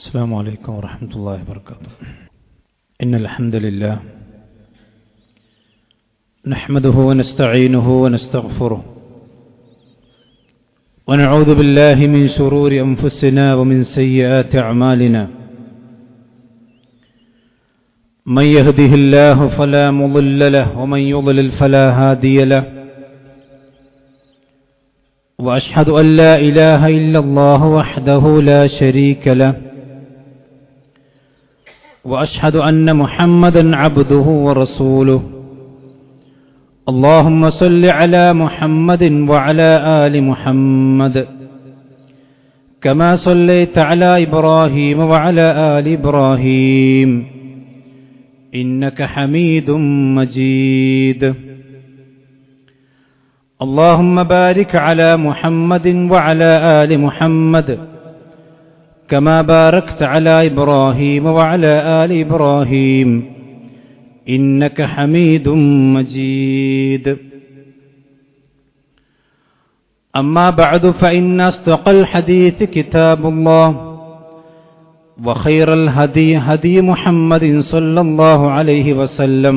السلام عليكم ورحمة الله وبركاته. إن الحمد لله نحمده ونستعينه ونستغفره ونعوذ بالله من شرور أنفسنا ومن سيئات أعمالنا. من يهده الله فلا مضل له ومن يضلل فلا هادي له. وأشهد أن لا إله إلا الله وحده لا شريك له. وأشهد أن محمدا عبده ورسوله. اللهم صل على محمد وعلى آل محمد كما صليت على إبراهيم وعلى آل إبراهيم إنك حميد مجيد. اللهم بارك على محمد وعلى آل محمد كما باركت على إبراهيم وعلى آل إبراهيم إنك حميد مجيد. أما بعد فإن أصدق الحديث كتاب الله وخير الهدي هدي محمد صلى الله عليه وسلم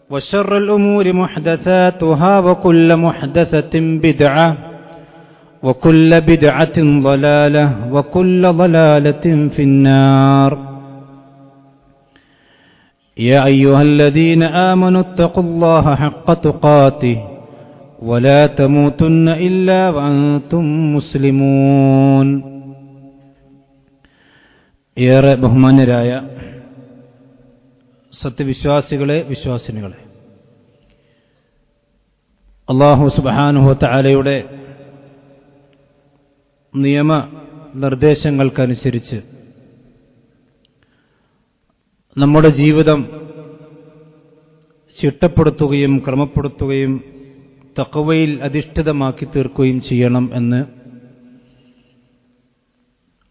وشر الأمور محدثاتها وكل محدثة بدعة وكل بدعة ضلالة وكل ضلالة في النار. يا أيها الذين آمنوا اتقوا الله حق تقاته ولا تموتن إلا وأنتم مسلمون. ഏറെ ബഹുമാന്യരായ സത്യവിശ്വാസികളെ, വിശ്വാസിനികളെ, അല്ലാഹു സുബ്ഹാനഹു വ തആലയുടെ നിയമ നിർദ്ദേശങ്ങൾക്കനുസരിച്ച് നമ്മുടെ ജീവിതം ചിട്ടപ്പെടുത്തുകയും ക്രമപ്പെടുത്തുകയും തഖ്വയിൽ അധിഷ്ഠിതമാക്കി തീർക്കുകയും ചെയ്യണം എന്ന്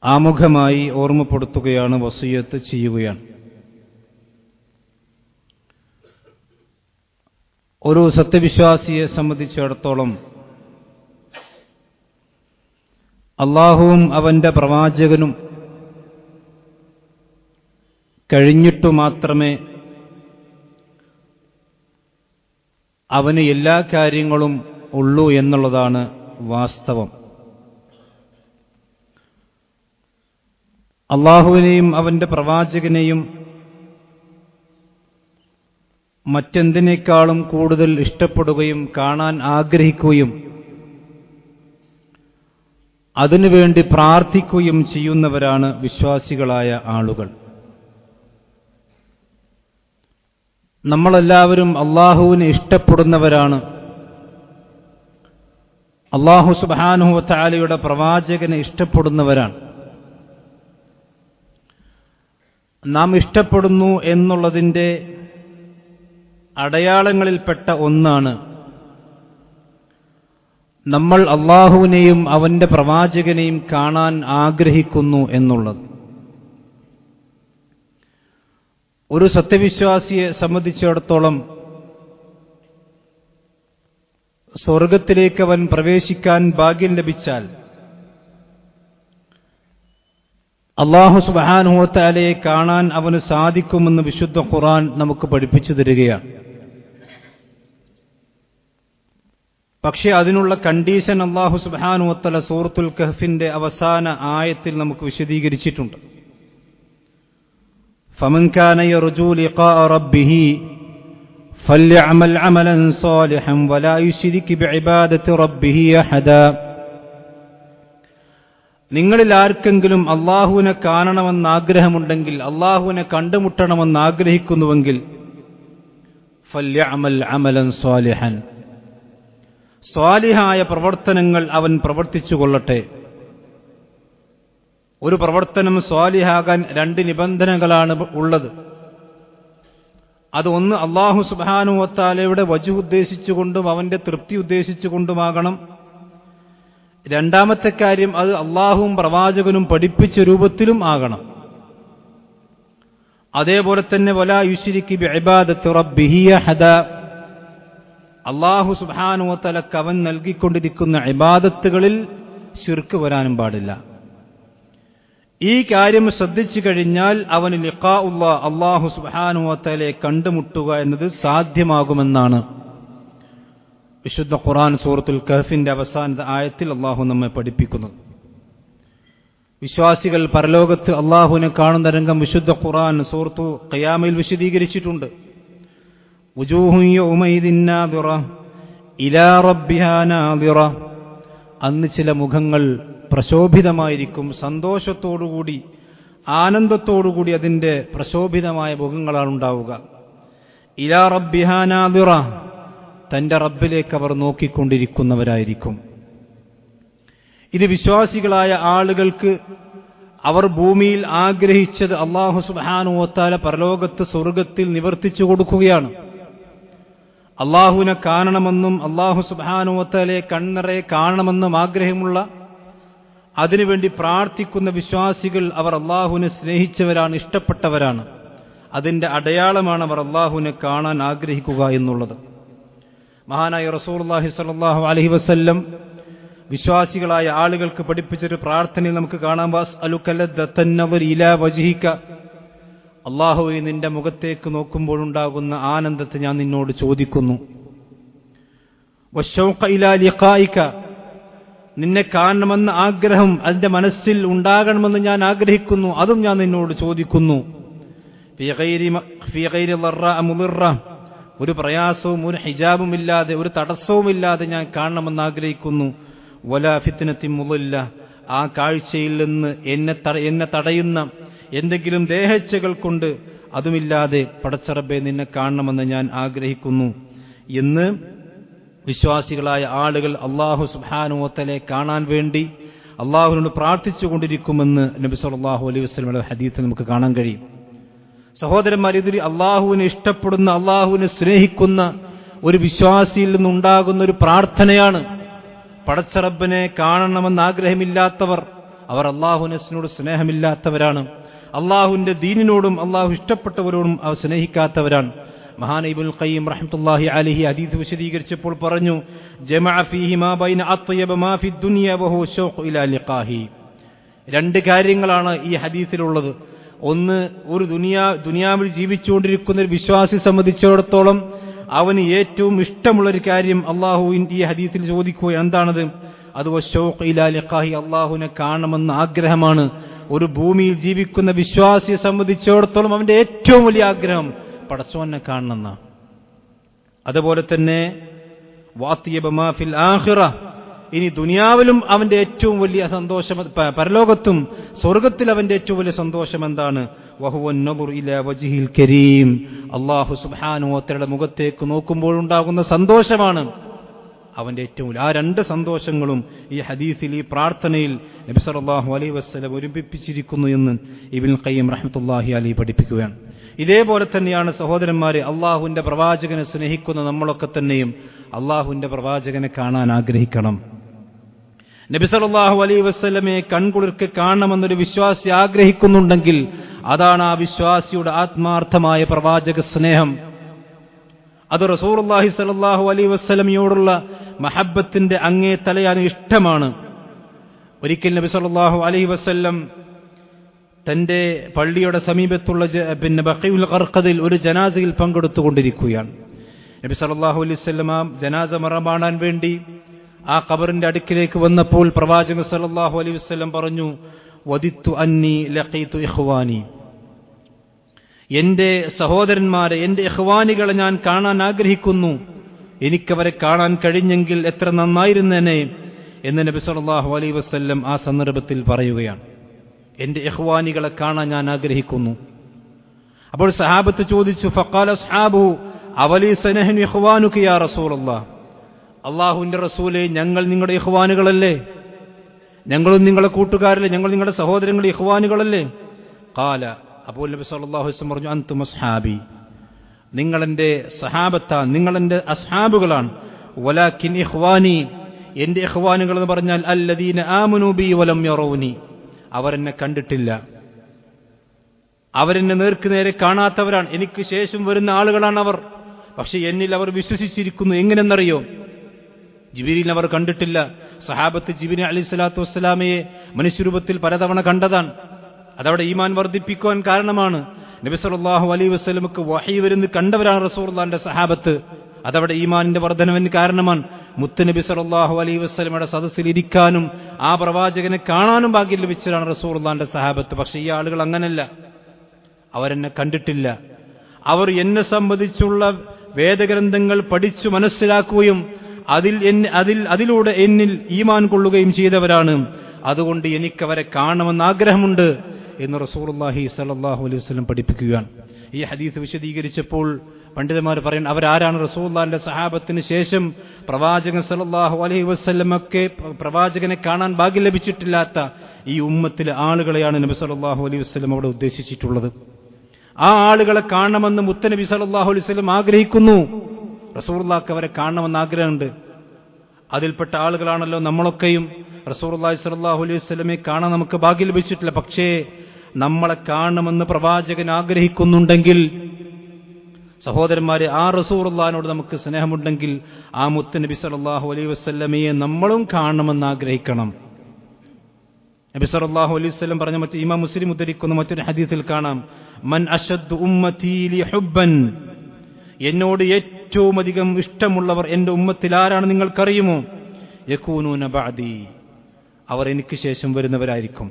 ആമുഖമായി ഓർമ്മപ്പെടുത്തുകയാണ്, വസിയത്ത് ചെയ്യുകയാണ്. ഒരു സത്യവിശ്വാസിയെ സംബന്ധിച്ചിടത്തോളം അല്ലാഹുവും അവന്റെ പ്രവാചകനും കഴിഞ്ഞിട്ടു മാത്രമേ അവന് എല്ലാ കാര്യങ്ങളും ഉള്ളൂ എന്നുള്ളതാണ് വാസ്തവം. അല്ലാഹുവിനെയും അവന്റെ പ്രവാചകനെയും മറ്റെന്തിനേക്കാളും കൂടുതൽ ഇഷ്ടപ്പെടുകയും കാണാൻ ആഗ്രഹിക്കുകയും അതിനുവേണ്ടി പ്രാർത്ഥിക്കുകയും ചെയ്യുന്നവരാണ് വിശ്വാസികളായ ആളുകൾ. നമ്മളെല്ലാവരും അല്ലാഹുവിനെ ഇഷ്ടപ്പെടുന്നവരാണ്. അല്ലാഹു സുബ്ഹാനഹു വ തആലയുടെ പ്രവാചകനെ ഇഷ്ടപ്പെടുന്നവരാണ്. നാം ഇഷ്ടപ്പെടുന്നു എന്നുള്ളതിൻ്റെ അടയാളങ്ങളിൽപ്പെട്ട ഒന്നാണ് നമ്മൾ അല്ലാഹുവിനെയും അവന്റെ പ്രവാചകനെയും കാണാൻ ആഗ്രഹിക്കുന്നു എന്നുള്ളത്. ഒരു സത്യവിശ്വാസിയെ സംബന്ധിച്ചിടത്തോളം സ്വർഗത്തിലേക്ക് അവൻ പ്രവേശിക്കാൻ ഭാഗ്യം ലഭിച്ചാൽ അല്ലാഹു സുബ്ഹാനഹു വ തആലയെ കാണാൻ അവന് സാധിക്കുമെന്ന് വിശുദ്ധ ഖുർആൻ നമുക്ക് പഠിപ്പിച്ചു തരികയാണ്. പക്ഷേ അതിനുള്ള കണ്ടീഷൻ അല്ലാഹു സുബ്ഹാനഹു വ തആല സൂറത്തുൽ കഹ്ഫിന്റെ അവസാന ആയത്തിൽ നമുക്ക് വിശദീകരിച്ചിട്ടുണ്ട്. ഫമൻ കാന യർജു ലിഖാഅ റബ്ബിഹി ഫല്യഅമൽ അമലൻ സാലിഹൻ വലാ യുശ്രിക് ബിഇബാദത്തി റബ്ബിഹി അഹദാ. നിങ്ങളിൽ ആർക്കെങ്കിലും അല്ലാഹുവിനെ കാണണമെന്ന് ആഗ്രഹമുണ്ടെങ്കിൽ, അല്ലാഹുവിനെ കണ്ടുമുട്ടണമെന്ന് ആഗ്രഹിക്കുന്നുവെങ്കിൽ ഫല്യഅമൽ അമലൻ സാലിഹൻ, സ്വാലിഹായ പ്രവർത്തനങ്ങൾ അവൻ പ്രവർത്തിച്ചു കൊള്ളട്ടെ. ഒരു പ്രവർത്തനം സ്വാലിഹാകാൻ രണ്ട് നിബന്ധനകളാണ് ഉള്ളത്. അത് ഒന്ന് അല്ലാഹു സുബ്ഹാനഹു വ തആലയുടെ വജ്ഹ് ഉദ്ദേശിച്ചുകൊണ്ടും അവന്റെ തൃപ്തി ഉദ്ദേശിച്ചുകൊണ്ടുമാകണം. രണ്ടാമത്തെ കാര്യം, അത് അല്ലാഹുവും പ്രവാചകനും പഠിപ്പിച്ച രൂപത്തിലും ആകണം. അതേപോലെ തന്നെ വലാ യുശ്രിക് ബിഇബാദത്തി റബ്ബിഹി അഹദാ, അല്ലാഹു സുബ്ഹാനഹു വ തആലക്ക് അവൻ നൽകിക്കൊണ്ടിരിക്കുന്ന ഇബാദത്തുകളിൽ ശിർക്ക് വരാനും പാടില്ല. ഈ കാര്യം ശ്രദ്ധിച്ചു കഴിഞ്ഞാൽ അവന് ലിഖാഉല്ലാ, അല്ലാഹു സുബ്ഹാനഹു വ തആലയെ കണ്ടുമുട്ടുക എന്നത് സാധ്യമാകുമെന്നാണ് വിശുദ്ധ ഖുർആൻ സൂറത്തുൽ കഹ്ഫിന്റെ അവസാനത്തെ ആയത്തിൽ അല്ലാഹു നമ്മെ പഠിപ്പിക്കുന്നത്. വിശ്വാസികൾ പരലോകത്ത് അല്ലാഹുവിനെ കാണുന്ന രംഗം വിശുദ്ധ ഖുർആൻ സൂറത്തു ഖിയാമയിൽ വിശദീകരിച്ചിട്ടുണ്ട്. വുജൂഹുൻ യൗമഇദിൻ നാദിറ ഇലാ റബ്ബിഹാ നാദിറ. അന്ന് ചില മുഖങ്ങൾ പ്രശോഭിതമായിരിക്കും, സന്തോഷത്തോടുകൂടി ആനന്ദത്തോടുകൂടി അതിന്റെ പ്രശോഭിതമായ മുഖങ്ങളാണ് ഉണ്ടാവുക. ഇലാ റബ്ബിഹാ നാദിറ, തന്റെ റബ്ബിലേക്ക് അവർ നോക്കിക്കൊണ്ടിരിക്കുന്നവരായിരിക്കും. ഇത് വിശ്വാസികളായ ആളുകൾക്ക് അവർ ഭൂമിയിൽ ആഗ്രഹിച്ചത് അല്ലാഹു സുബ്ഹാനഹു വ തആല പരലോകത്ത് സ്വർഗ്ഗത്തിൽ നിവർത്തിച്ചു കൊടുക്കുകയാണ്. അല്ലാഹുവിനെ കാണണമെന്നും അല്ലാഹു സുബ്ഹാനഹു വ തആലയെ കണ്ണിറയെ കാണണമെന്നും ആഗ്രഹമുള്ള, അതിനുവേണ്ടി പ്രാർത്ഥിക്കുന്ന വിശ്വാസികൾ അവർ അല്ലാഹുവിനെ സ്നേഹിച്ചവരാണ്, ഇഷ്ടപ്പെട്ടവരാണ്. അതിന്റെ അടയാളമാണ് അവർ അല്ലാഹുവിനെ കാണാൻ ആഗ്രഹിക്കുക എന്നുള്ളത്. മഹാനായ റസൂലുള്ളാഹി സ്വല്ലല്ലാഹു അലൈഹി വസല്ലം വിശ്വാസികളായ ആളുകൾക്ക് പഠിപ്പിച്ചൊരു പ്രാർത്ഥനയിൽ നമുക്ക് കാണാം, വസ്അലുക ലദ്ദത്തൻ നദരി ഇലാ വജ്ഹിക. അല്ലാഹുവേ, നിന്റെ മുഖത്തേക്ക് നോക്കുമ്പോഴുണ്ടാകുന്ന ആനന്ദത്തെ ഞാൻ നിന്നോട് ചോദിക്കുന്നു. വശൗഖ ഇലാ ലിഖായിക, നിന്നെ കാണണമെന്ന ആഗ്രഹം അതിന്റെ മനസ്സിൽ ഉണ്ടാകണമെന്ന് ഞാൻ ആഗ്രഹിക്കുന്നു, അതും ഞാൻ നിന്നോട് ചോദിക്കുന്നു. ഫീ ഗൈരി ളർറാ മുളിറ, ഒരു പ്രയാസവും ഒരു ഹിജാബും ഇല്ലാതെ ഒരു തടസ്സവുമില്ലാതെ ഞാൻ കാണണമെന്ന് ആഗ്രഹിക്കുന്നു. വലാ ഫിത്നത്തിൻ മുളില്ല, ആ കാഴ്ചയിൽ നിന്ന് എന്നെ തടയുന്ന എന്തെങ്കിലും ദേഹേച്ഛകൾ കൊണ്ട് അതുമില്ലാതെ പടച്ചറബേ നിന്നെ കാണണമെന്ന് ഞാൻ ആഗ്രഹിക്കുന്നു എന്ന് വിശ്വാസികളായ ആളുകൾ അല്ലാഹു സുബ്ഹാനഹു വ തആലയെ കാണാൻ വേണ്ടി അല്ലാഹുവിനോട് പ്രാർത്ഥിച്ചുകൊണ്ടിരിക്കുമെന്ന് നബി സല്ലല്ലാഹു അലൈഹി വസല്ലമയുടെ ഹദീസിൽ നമുക്ക് കാണാൻ കഴിയും. സഹോദരന്മാർ, ഇതിൽ അല്ലാഹുവിനെ ഇഷ്ടപ്പെടുന്ന, അല്ലാഹുവിനെ സ്നേഹിക്കുന്ന ഒരു വിശ്വാസിയിൽ നിന്നുണ്ടാകുന്ന ഒരു പ്രാർത്ഥനയാണ്. പടച്ചറബ്ബിനെ കാണണമെന്ന് ആഗ്രഹമില്ലാത്തവർ അവർ അല്ലാഹുവിനോട് സ്നേഹമില്ലാത്തവരാണ്. അല്ലാഹുവിന്റെ ദീനിനോടും അല്ലാഹു ഇഷ്ടപ്പെട്ടവരോടും അവർ സ്നേഹിക്കാത്തവരാണ്. മഹാൻ ഇബ്നുൽ ഖയ്യിം റഹ്മത്തുള്ളാഹി അലൈഹി ഹദീസ് വിശദീകരിച്ചപ്പോൾ പറഞ്ഞു, ജമഅ ഫീഹി മാ ബൈന അത്യബ മാ ഫി ദുനിയ വഹു ശൗഖ് ഇലാ ലിഖാഹി. രണ്ട് കാര്യങ്ങളാണ് ഈ ഹദീസിലുള്ളത്. ഒന്ന്, ഒരു ദുനിയാവിൽ ജീവിച്ചുകൊണ്ടിരിക്കുന്ന ഒരു വിശ്വാസി സംബന്ധിച്ചിടത്തോളം അവന് ഏറ്റവും ഇഷ്ടമുള്ളൊരു കാര്യം അള്ളാഹു ഈ ഹദീസിൽ ചോദിക്കുക എന്താണത്? അത് വശൗഖ് ഇലാ ലിഖാഹി, അള്ളാഹുവിനെ കാണണമെന്ന ആഗ്രഹമാണ്. ഒരു ഭൂമിയിൽ ജീവിക്കുന്ന വിശ്വാസിയെ സംബന്ധിച്ചിടത്തോളം അവന്റെ ഏറ്റവും വലിയ ആഗ്രഹം പടച്ചോനെ കാണണമെന്ന. അതുപോലെ തന്നെ വാത്തിയബ മാ ഫിൽ ആഖിറ, ഇനി ദുനിയാവിലും അവന്റെ ഏറ്റവും വലിയ സന്തോഷം, പരലോകത്തും സ്വർഗത്തിൽ അവന്റെ ഏറ്റവും വലിയ സന്തോഷം എന്താണ്? വഹുവൻ നദുർ ഇലാ വജ്ഹിൽ കരീം, അല്ലാഹു സുബ്ഹാനഹു വ തആലയുടെ മുഖത്തേക്ക് നോക്കുമ്പോഴുണ്ടാകുന്ന സന്തോഷമാണ് അവന്റെ ഏറ്റവും വലിയ. ആ രണ്ട് സന്തോഷങ്ങളും ഈ ഹദീസിൽ, ഈ പ്രാർത്ഥനയിൽ നബി സല്ലല്ലാഹു അലൈഹി വസല്ലം ഒരുമിപ്പിച്ചിരിക്കുന്നു എന്ന് ഇബ്നുൽ ഖയ്യിം റഹ്മത്തുള്ളാഹി അലൈഹി പഠിപ്പിക്കുകയാണ്. ഇതേപോലെ തന്നെയാണ് സഹോദരന്മാരെ, അള്ളാഹുവിന്റെ പ്രവാചകനെ സ്നേഹിക്കുന്ന നമ്മളൊക്കെ തന്നെയും അള്ളാഹുവിന്റെ പ്രവാചകനെ കാണാൻ ആഗ്രഹിക്കണം. നബി സല്ലല്ലാഹു അലൈഹി വസല്ലമയെ കൺകുളിർക്ക് കാണണമെന്നൊരു വിശ്വാസി ആഗ്രഹിക്കുന്നുണ്ടെങ്കിൽ അതാണ് ആ വിശ്വാസിയുടെ ആത്മാർത്ഥമായ പ്രവാചക സ്നേഹം. അത് റസൂലുള്ളാഹി സ്വല്ലല്ലാഹു അലൈഹി വസല്ലമയോടുള്ള മഹബ്ബത്തിന്റെ അങ്ങേ തലയാൻ ഇഷ്ടമാണ്. ഒരിക്കൽ നബി സല്ലല്ലാഹു അലൈഹി വസല്ലം തന്റെ പള്ളിയുടെ സമീപത്തുള്ള ബഖീഉൽ ഖർഖദിൽ ഒരു ജനാസയിൽ പങ്കെടുത്തുകൊണ്ടിരിക്കുകയാണ്. നബി സല്ലല്ലാഹു അലൈഹി വസല്ലം ജനാസ മറമാടാൻ വേണ്ടി ആ ഖബറിന്റെ അടുക്കിലേക്ക് വന്നപ്പോൾ പ്രവാചകൻ സല്ലല്ലാഹു അലൈഹി വസല്ലം പറഞ്ഞു, വദിത്തു അന്നി ലഖീതു ഇഖ്വാനി, എന്റെ സഹോദരന്മാരെ, എന്റെ ഇഖ്വാനികളെ ഞാൻ കാണാൻ ആഗ്രഹിക്കുന്നു, എനിക്കവരെ കാണാൻ കഴിഞ്ഞെങ്കിൽ എത്ര നന്നായിരുന്നേനെ എന്ന് നബി സല്ലല്ലാഹു അലൈഹി വസല്ലം ആ സന്ദർഭത്തിൽ പറയുകയാണ്. എന്റെ ഇഖ്വാനികളെ കാണാൻ ഞാൻ ആഗ്രഹിക്കുന്നു. അപ്പോൾ സഹാബത്ത് ചോദിച്ചു, ഫഖാല അസ്ഹാബു അവലീസ നഹ്നു ഇഖ്വാനുക യാ റസൂലല്ലാഹ്, അല്ലാഹുവിന്റെ റസൂലേ, ഞങ്ങൾ നിങ്ങളുടെ ഇഖ്വാനുകളല്ലേ? ഞങ്ങളും നിങ്ങളുടെ കൂട്ടുകാരല്ലേ? ഞങ്ങൾ നിങ്ങളുടെ സഹോദരങ്ങളുടെ ഇഖ്വാനുകളല്ലേ? ഖാല, അപ്പോൾ നബി സല്ലല്ലാഹു അലൈഹി വസല്ലം പറഞ്ഞു, അൻതും അസ്ഹാബി, നിങ്ങളെന്റെ സഹാബത്താണ്, നിങ്ങളെന്റെ അസ്ഹാബുകളാണ്. വലാകിൻ ഇഖ്വാനി, എന്റെ ഇഖ്വാനുകൾ എന്ന് പറഞ്ഞാൽ അല്ലദീന ആമനൂ ബി വലം യറൂനി, അവരെന്നെ കണ്ടിട്ടില്ല, അവരെന്നെ നേർക്കുനേരെ കാണാത്തവരാണ്, എനിക്ക് ശേഷം വരുന്ന ആളുകളാണ് അവർ, പക്ഷെ എന്നിൽ അവർ വിശ്വസിച്ചിരിക്കുന്നു. എങ്ങനെന്നറിയോ? ജിബ്രീൽ അവർ കണ്ടിട്ടില്ല. സഹാബത്ത് ജിബ്രീൽ അലൈഹിസ്സലാത്തു വസ്സലാമയെ മനുഷ്യരൂപത്തിൽ പലതവണ കണ്ടതാണ്. അതവിടെ ഈമാൻ വർദ്ധിപ്പിക്കുവാൻ കാരണമാണ്. നബി സല്ലല്ലാഹു അലൈഹി വസല്ലമക്ക് വഹി വരുന്നത് കണ്ടവരാണ് റസൂലുള്ളാഹിന്റെ സഹാബത്ത്. അതവിടെ ഈമാനിന്റെ വർധനവിന് കാരണമാണ്. മുത്തുനബി സല്ലല്ലാഹു അലൈഹി വസല്ലമയുടെ സദസ്സിൽ ഇരിക്കാനും ആ പ്രവാചകനെ കാണാനും ഭാഗ്യം ലഭിച്ചതാണ് റസൂലുള്ളാഹിന്റെ സഹാബത്ത്. പക്ഷെ ഈ ആളുകൾ അങ്ങനല്ല. അവരെന്നെ കണ്ടിട്ടില്ല. അവർ എന്നെ സംബന്ധിച്ചുള്ള വേദഗ്രന്ഥങ്ങൾ പഠിച്ചു മനസ്സിലാക്കുകയും അതിലൂടെ എന്നിൽ ഈമാൻ കൊള്ളുകയും ചെയ്തവരാണ്. അതുകൊണ്ട് എനിക്കവരെ കാണണമെന്ന് ആഗ്രഹമുണ്ട് എന്ന് റസൂലുള്ളാഹി സ്വല്ലല്ലാഹു അലൈഹി വസല്ലം പഠിപ്പിക്കുകയാണ്. ഈ ഹദീസ് വിശദീകരിച്ചപ്പോൾ പണ്ഡിതന്മാർ പറയുന്നത് അവരാരാണ്? റസൂലുള്ളാഹിന്റെ സഹാബത്തിന് ശേഷം പ്രവാചകൻ സ്വല്ലല്ലാഹു അലൈഹി വസല്ലമക്ക് പ്രവാചകനെ കാണാൻ ഭാഗ്യം ലഭിച്ചിട്ടില്ലാത്ത ഈ ഉമ്മത്തിലെ ആളുകളെയാണ് നബി സ്വല്ലല്ലാഹു അലൈഹി വസല്ലം അവിടെ ഉദ്ദേശിച്ചിട്ടുള്ളത്. ആ ആളുകളെ കാണണമെന്ന് മുത്തനബി സല്ലല്ലാഹു അലൈഹി വസല്ലം ആഗ്രഹിക്കുന്നു. റസൂലുള്ളാഹിക്ക് അവരെ കാണണമെന്ന് ആഗ്രഹമുണ്ട്. അതിൽപ്പെട്ട ആളുകളാണല്ലോ നമ്മളൊക്കെയും. റസൂലുള്ളാഹി സ്വല്ലല്ലാഹു അലൈഹി വസല്ലമയെ കാണാൻ നമുക്ക് ഭാഗ്യം ലഭിച്ചിട്ടില്ല. പക്ഷേ നമ്മളെ കാണണമെന്ന് പ്രവാചകൻ ആഗ്രഹിക്കുന്നുണ്ടെങ്കിൽ, സഹോദരന്മാരെ, ആ റസൂലുള്ളാഹിനോട് നമുക്ക് സ്നേഹമുണ്ടെങ്കിൽ ആ മുത്തനബി സല്ലല്ലാഹു അലൈഹി വസല്ലമയെ നമ്മളും കാണണമെന്ന് ആഗ്രഹിക്കണം. നബി സല്ലല്ലാഹു അലൈഹി വസല്ലം പറഞ്ഞ ഇമാം മുസ്ലിം ഉദ്ധരിക്കുന്ന മറ്റൊരു ഹദീസിൽ കാണാം, മൻ അശദ്ദു ഉമ്മതി ലി ഹുബ്ബൻ, എന്നോട് ഏറ്റവും അധികം ഇഷ്ടമുള്ളവർ എന്റെ ഉമ്മത്തിൽ ആരാണ് നിങ്ങൾക്കറിയുമോ? യകൂനൂന ബഅദി, അവർ എനിക്ക് ശേഷം വരുന്നവരായിരിക്കും.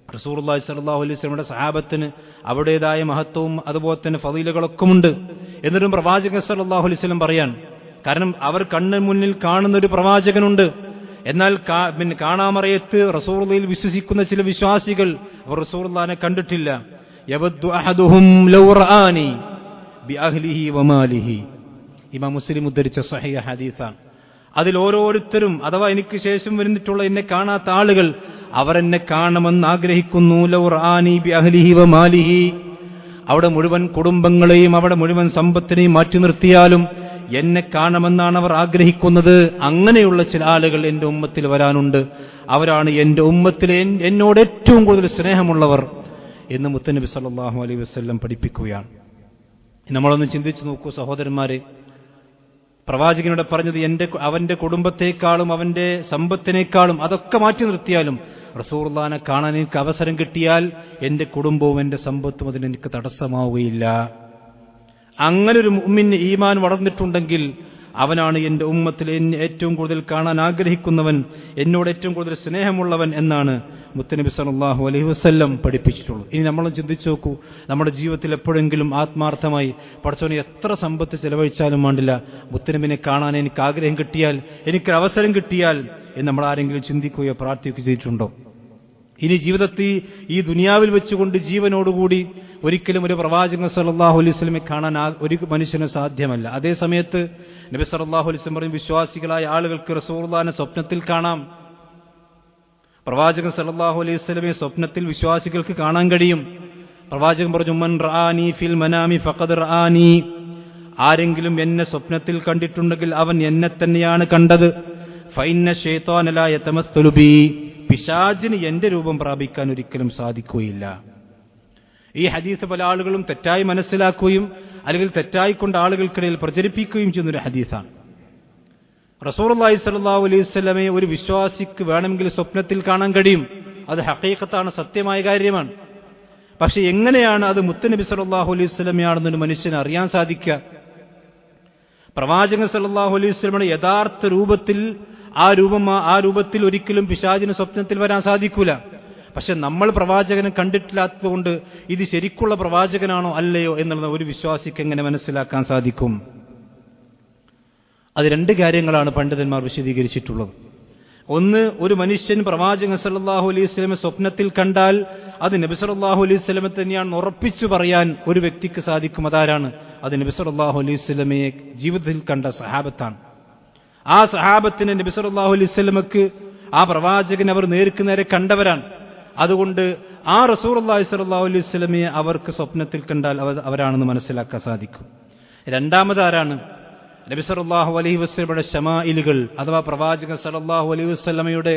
റസൂലുള്ളാഹി സ്വല്ലല്ലാഹു അലൈഹി വസല്ലമയുടെ സഹാബത്തിന് അവരുടേതായ മഹത്വവും അതുപോലെ തന്നെ ഫളീലകളൊക്കെ ഉണ്ട്. എന്നിട്ടും പ്രവാചകൻ സ്വല്ലല്ലാഹു അലൈഹി വസല്ലം പറയാൻ കാരണം അവർ കണ്ണിന് മുന്നിൽ കാണുന്ന ഒരു പ്രവാചകനുണ്ട്. എന്നാൽ കാണാമറയത്ത് റസൂലുള്ളാഹിൽ വിശ്വസിക്കുന്ന ചില വിശ്വാസികൾ അവർ റസൂലുള്ളാഹിനെ കണ്ടിട്ടില്ല. യവദ്ദു അഹദുഹും ലൗ റആനി ബിഅഹ്ലിഹി വമാലിഹി. ഇമാം മുസ്ലിം ഉദ്ധരിച്ച സ്വഹീഹ് ഹദീസാണ്. അതിൽ ഓരോരുത്തരും അഥവാ എനിക്ക് ശേഷം വരുന്നിട്ടുള്ള എന്നെ കാണാത്ത ആളുകൾ അവരെന്നെ കാണണമെന്ന് ആഗ്രഹിക്കുന്നു. ലൗ റആനി ബിഅഹ്ലിഹി വമാലിഹി, അവിടെ മുഴുവൻ കുടുംബങ്ങളെയും അവിടെ മുഴുവൻ സമ്പത്തിനെയും മാറ്റി നിർത്തിയാലും എന്നെ കാണണമെന്നാണ് അവർ ആഗ്രഹിക്കുന്നത്. അങ്ങനെയുള്ള ചില ആളുകൾ എന്റെ ഉമ്മത്തിൽ വരാനുണ്ട്. അവരാണ് എന്റെ ഉമ്മത്തിലെ എന്നോട് ഏറ്റവും കൂടുതൽ സ്നേഹമുള്ളവർ എന്ന് മുത്തനബി സല്ലല്ലാഹു അലൈഹി വസല്ലം പഠിപ്പിക്കുകയാണ്. നമ്മളൊന്ന് ചിന്തിച്ചു നോക്കൂ സഹോദരന്മാരെ, പ്രവാചകനോട് പറഞ്ഞത് അവന്റെ കുടുംബത്തെക്കാളും അവന്റെ സമ്പത്തിനേക്കാളും അതൊക്കെ മാറ്റി നിർത്തിയാലും റസൂലുള്ളാഹിനെ കാണാൻ എനിക്ക് അവസരം കിട്ടിയാൽ എന്റെ കുടുംബവും എന്റെ സമ്പത്തും അതിനെനിക്ക് തടസ്സമാവുകയില്ല. അങ്ങനെ ഒരു മുഅ്മിന് ഈമാൻ വളർന്നിട്ടുണ്ടെങ്കിൽ അവനാണ് എന്റെ ഉമ്മത്തിൽ എന്നെ ഏറ്റവും കൂടുതൽ കാണാൻ ആഗ്രഹിക്കുന്നവൻ, എന്നോട് ഏറ്റവും കൂടുതൽ സ്നേഹമുള്ളവൻ എന്നാണ് മുത്തനബി സല്ലല്ലാഹു അലൈഹി വസല്ലം പഠിപ്പിച്ചിട്ടുള്ളത്. ഇനി നമ്മളൊന്ന് ചിന്തിച്ചു നോക്കൂ, നമ്മുടെ ജീവിതത്തിൽ എപ്പോഴെങ്കിലും ആത്മാർത്ഥമായി പടച്ചോനെ എത്ര സമ്പത്ത് ചെലവഴിച്ചാലും വേണ്ടില്ല, മുത്തനബിനെ കാണാൻ എനിക്ക് ആഗ്രഹം കിട്ടിയാൽ, എനിക്ക് അവസരം കിട്ടിയാൽ എന്ന് നമ്മൾ ആരെങ്കിലും ചിന്തിക്കുകയോ പ്രാർത്ഥിക്കുകയോ ചെയ്തിട്ടുണ്ടോ? ഇനി ജീവിതത്തിൽ ഈ ദുനിയാവിൽ വെച്ചുകൊണ്ട് ജീവനോടുകൂടി ഒരിക്കലും ഒരു പ്രവാചകൻ സല്ലല്ലാഹു അലൈഹി വസല്ലമയെ കാണാൻ ഒരു മനുഷ്യന് സാധ്യമല്ല. അതേ സമയത്ത് നബി സല്ലല്ലാഹു അലൈഹി വസല്ലം പറയും, വിശ്വാസികളായ ആളുകൾക്ക് റസൂലുള്ളാഹിനെ സ്വപ്നത്തിൽ കാണാം. പ്രവാചകൻ സല്ലല്ലാഹു അലൈഹി വസല്ലമയെ സ്വപ്നത്തിൽ വിശ്വാസികൾക്ക് കാണാൻ കഴിയും. പ്രവാചകൻ പറഞ്ഞു, മൻ റആനി ഫിൽ മനാമി ഫഖദ് റആനി, ആരെങ്കിലും എന്നെ സ്വപ്നത്തിൽ കണ്ടിട്ടുണ്ടെങ്കിൽ അവൻ എന്നെ തന്നെയാണ് കണ്ടത്. ഫഇന്ന ശൈത്വാന ലാ യതമസ്സലു ബി, പിശാചിന് എന്റെ രൂപം പ്രാപിക്കാൻ ഒരിക്കലും സാധിക്കുകയില്ല. ഈ ഹദീസ് പല ആളുകളും തെറ്റായി മനസ്സിലാക്കുകയും അല്ലെങ്കിൽ തെറ്റായിക്കൊണ്ട് ആളുകൾക്കിടയിൽ പ്രചരിപ്പിക്കുകയും ചെയ്യുന്നൊരു ഹദീസാണ്. റസൂലുള്ളാഹി സ്വല്ലല്ലാഹു അലൈഹി വസല്ലമയെ ഒരു വിശ്വാസിക്ക് വേണമെങ്കിൽ സ്വപ്നത്തിൽ കാണാൻ കഴിയും. അത് ഹഖീഖത്താണ്, സത്യമായ കാര്യമാണ്. പക്ഷെ എങ്ങനെയാണ് അത് മുത്തനബി സല്ലല്ലാഹു അലൈഹി വസല്ലമയാണെന്നൊരു മനുഷ്യന് അറിയാൻ സാധിക്കുക? പ്രവാചകൻ സല്ലല്ലാഹു അലൈഹി വസല്ലമയുടെ യഥാർത്ഥ രൂപത്തിൽ ആ രൂപത്തിൽ ഒരിക്കലും പിശാചിന് സ്വപ്നത്തിൽ വരാൻ സാധിക്കൂല. പക്ഷെ നമ്മൾ പ്രവാചകനെ കണ്ടിട്ടില്ലാത്തതുകൊണ്ട് ഇത് ശരിക്കുള്ള പ്രവാചകനാണോ അല്ലയോ എന്നുള്ള ഒരു വിശ്വാസിക്ക് എങ്ങനെ മനസ്സിലാക്കാൻ സാധിക്കും? അത് രണ്ട് കാര്യങ്ങളാണ് പണ്ഡിതന്മാർ വിശദീകരിച്ചിട്ടുള്ളത്. ഒന്ന്, ഒരു മനുഷ്യൻ പ്രവാചകൻ സല്ലല്ലാഹു അലൈഹി വസല്ലമയെ സ്വപ്നത്തിൽ കണ്ടാൽ അത് നബി സല്ലല്ലാഹു അലൈഹി വസല്ലമയെ തന്നെയാണെന്ന് ഉറപ്പിച്ചു പറയാൻ ഒരു വ്യക്തിക്ക് സാധിക്കും. അതാരാണ്? അത് നബി സല്ലല്ലാഹു അലൈഹി വസല്ലമയെ ജീവിതത്തിൽ കണ്ട സഹാബത്താണ്. ആ സഹാബത്തിന് നബി സല്ലല്ലാഹു അലൈഹി വസല്ലമക്ക് ആ പ്രവാചകൻ അവർ നേർക്ക് നേരെ കണ്ടവരാണ്. അതുകൊണ്ട് ആ റസൂലുള്ളാഹി സ്വല്ലല്ലാഹു അലൈഹി വസല്ലമയെ അവർക്ക് സ്വപ്നത്തിൽ കണ്ടാൽ അവരാണെന്ന് മനസ്സിലാക്കാൻ സാധിക്കും. രണ്ടാമത് ആരാണ്? നബി സല്ലല്ലാഹു അലൈഹി വസല്ലമയുടെ ശമായിലുകൾ അഥവാ പ്രവാചകൻ സല്ലല്ലാഹു അലൈഹി വസല്ലമയുടെ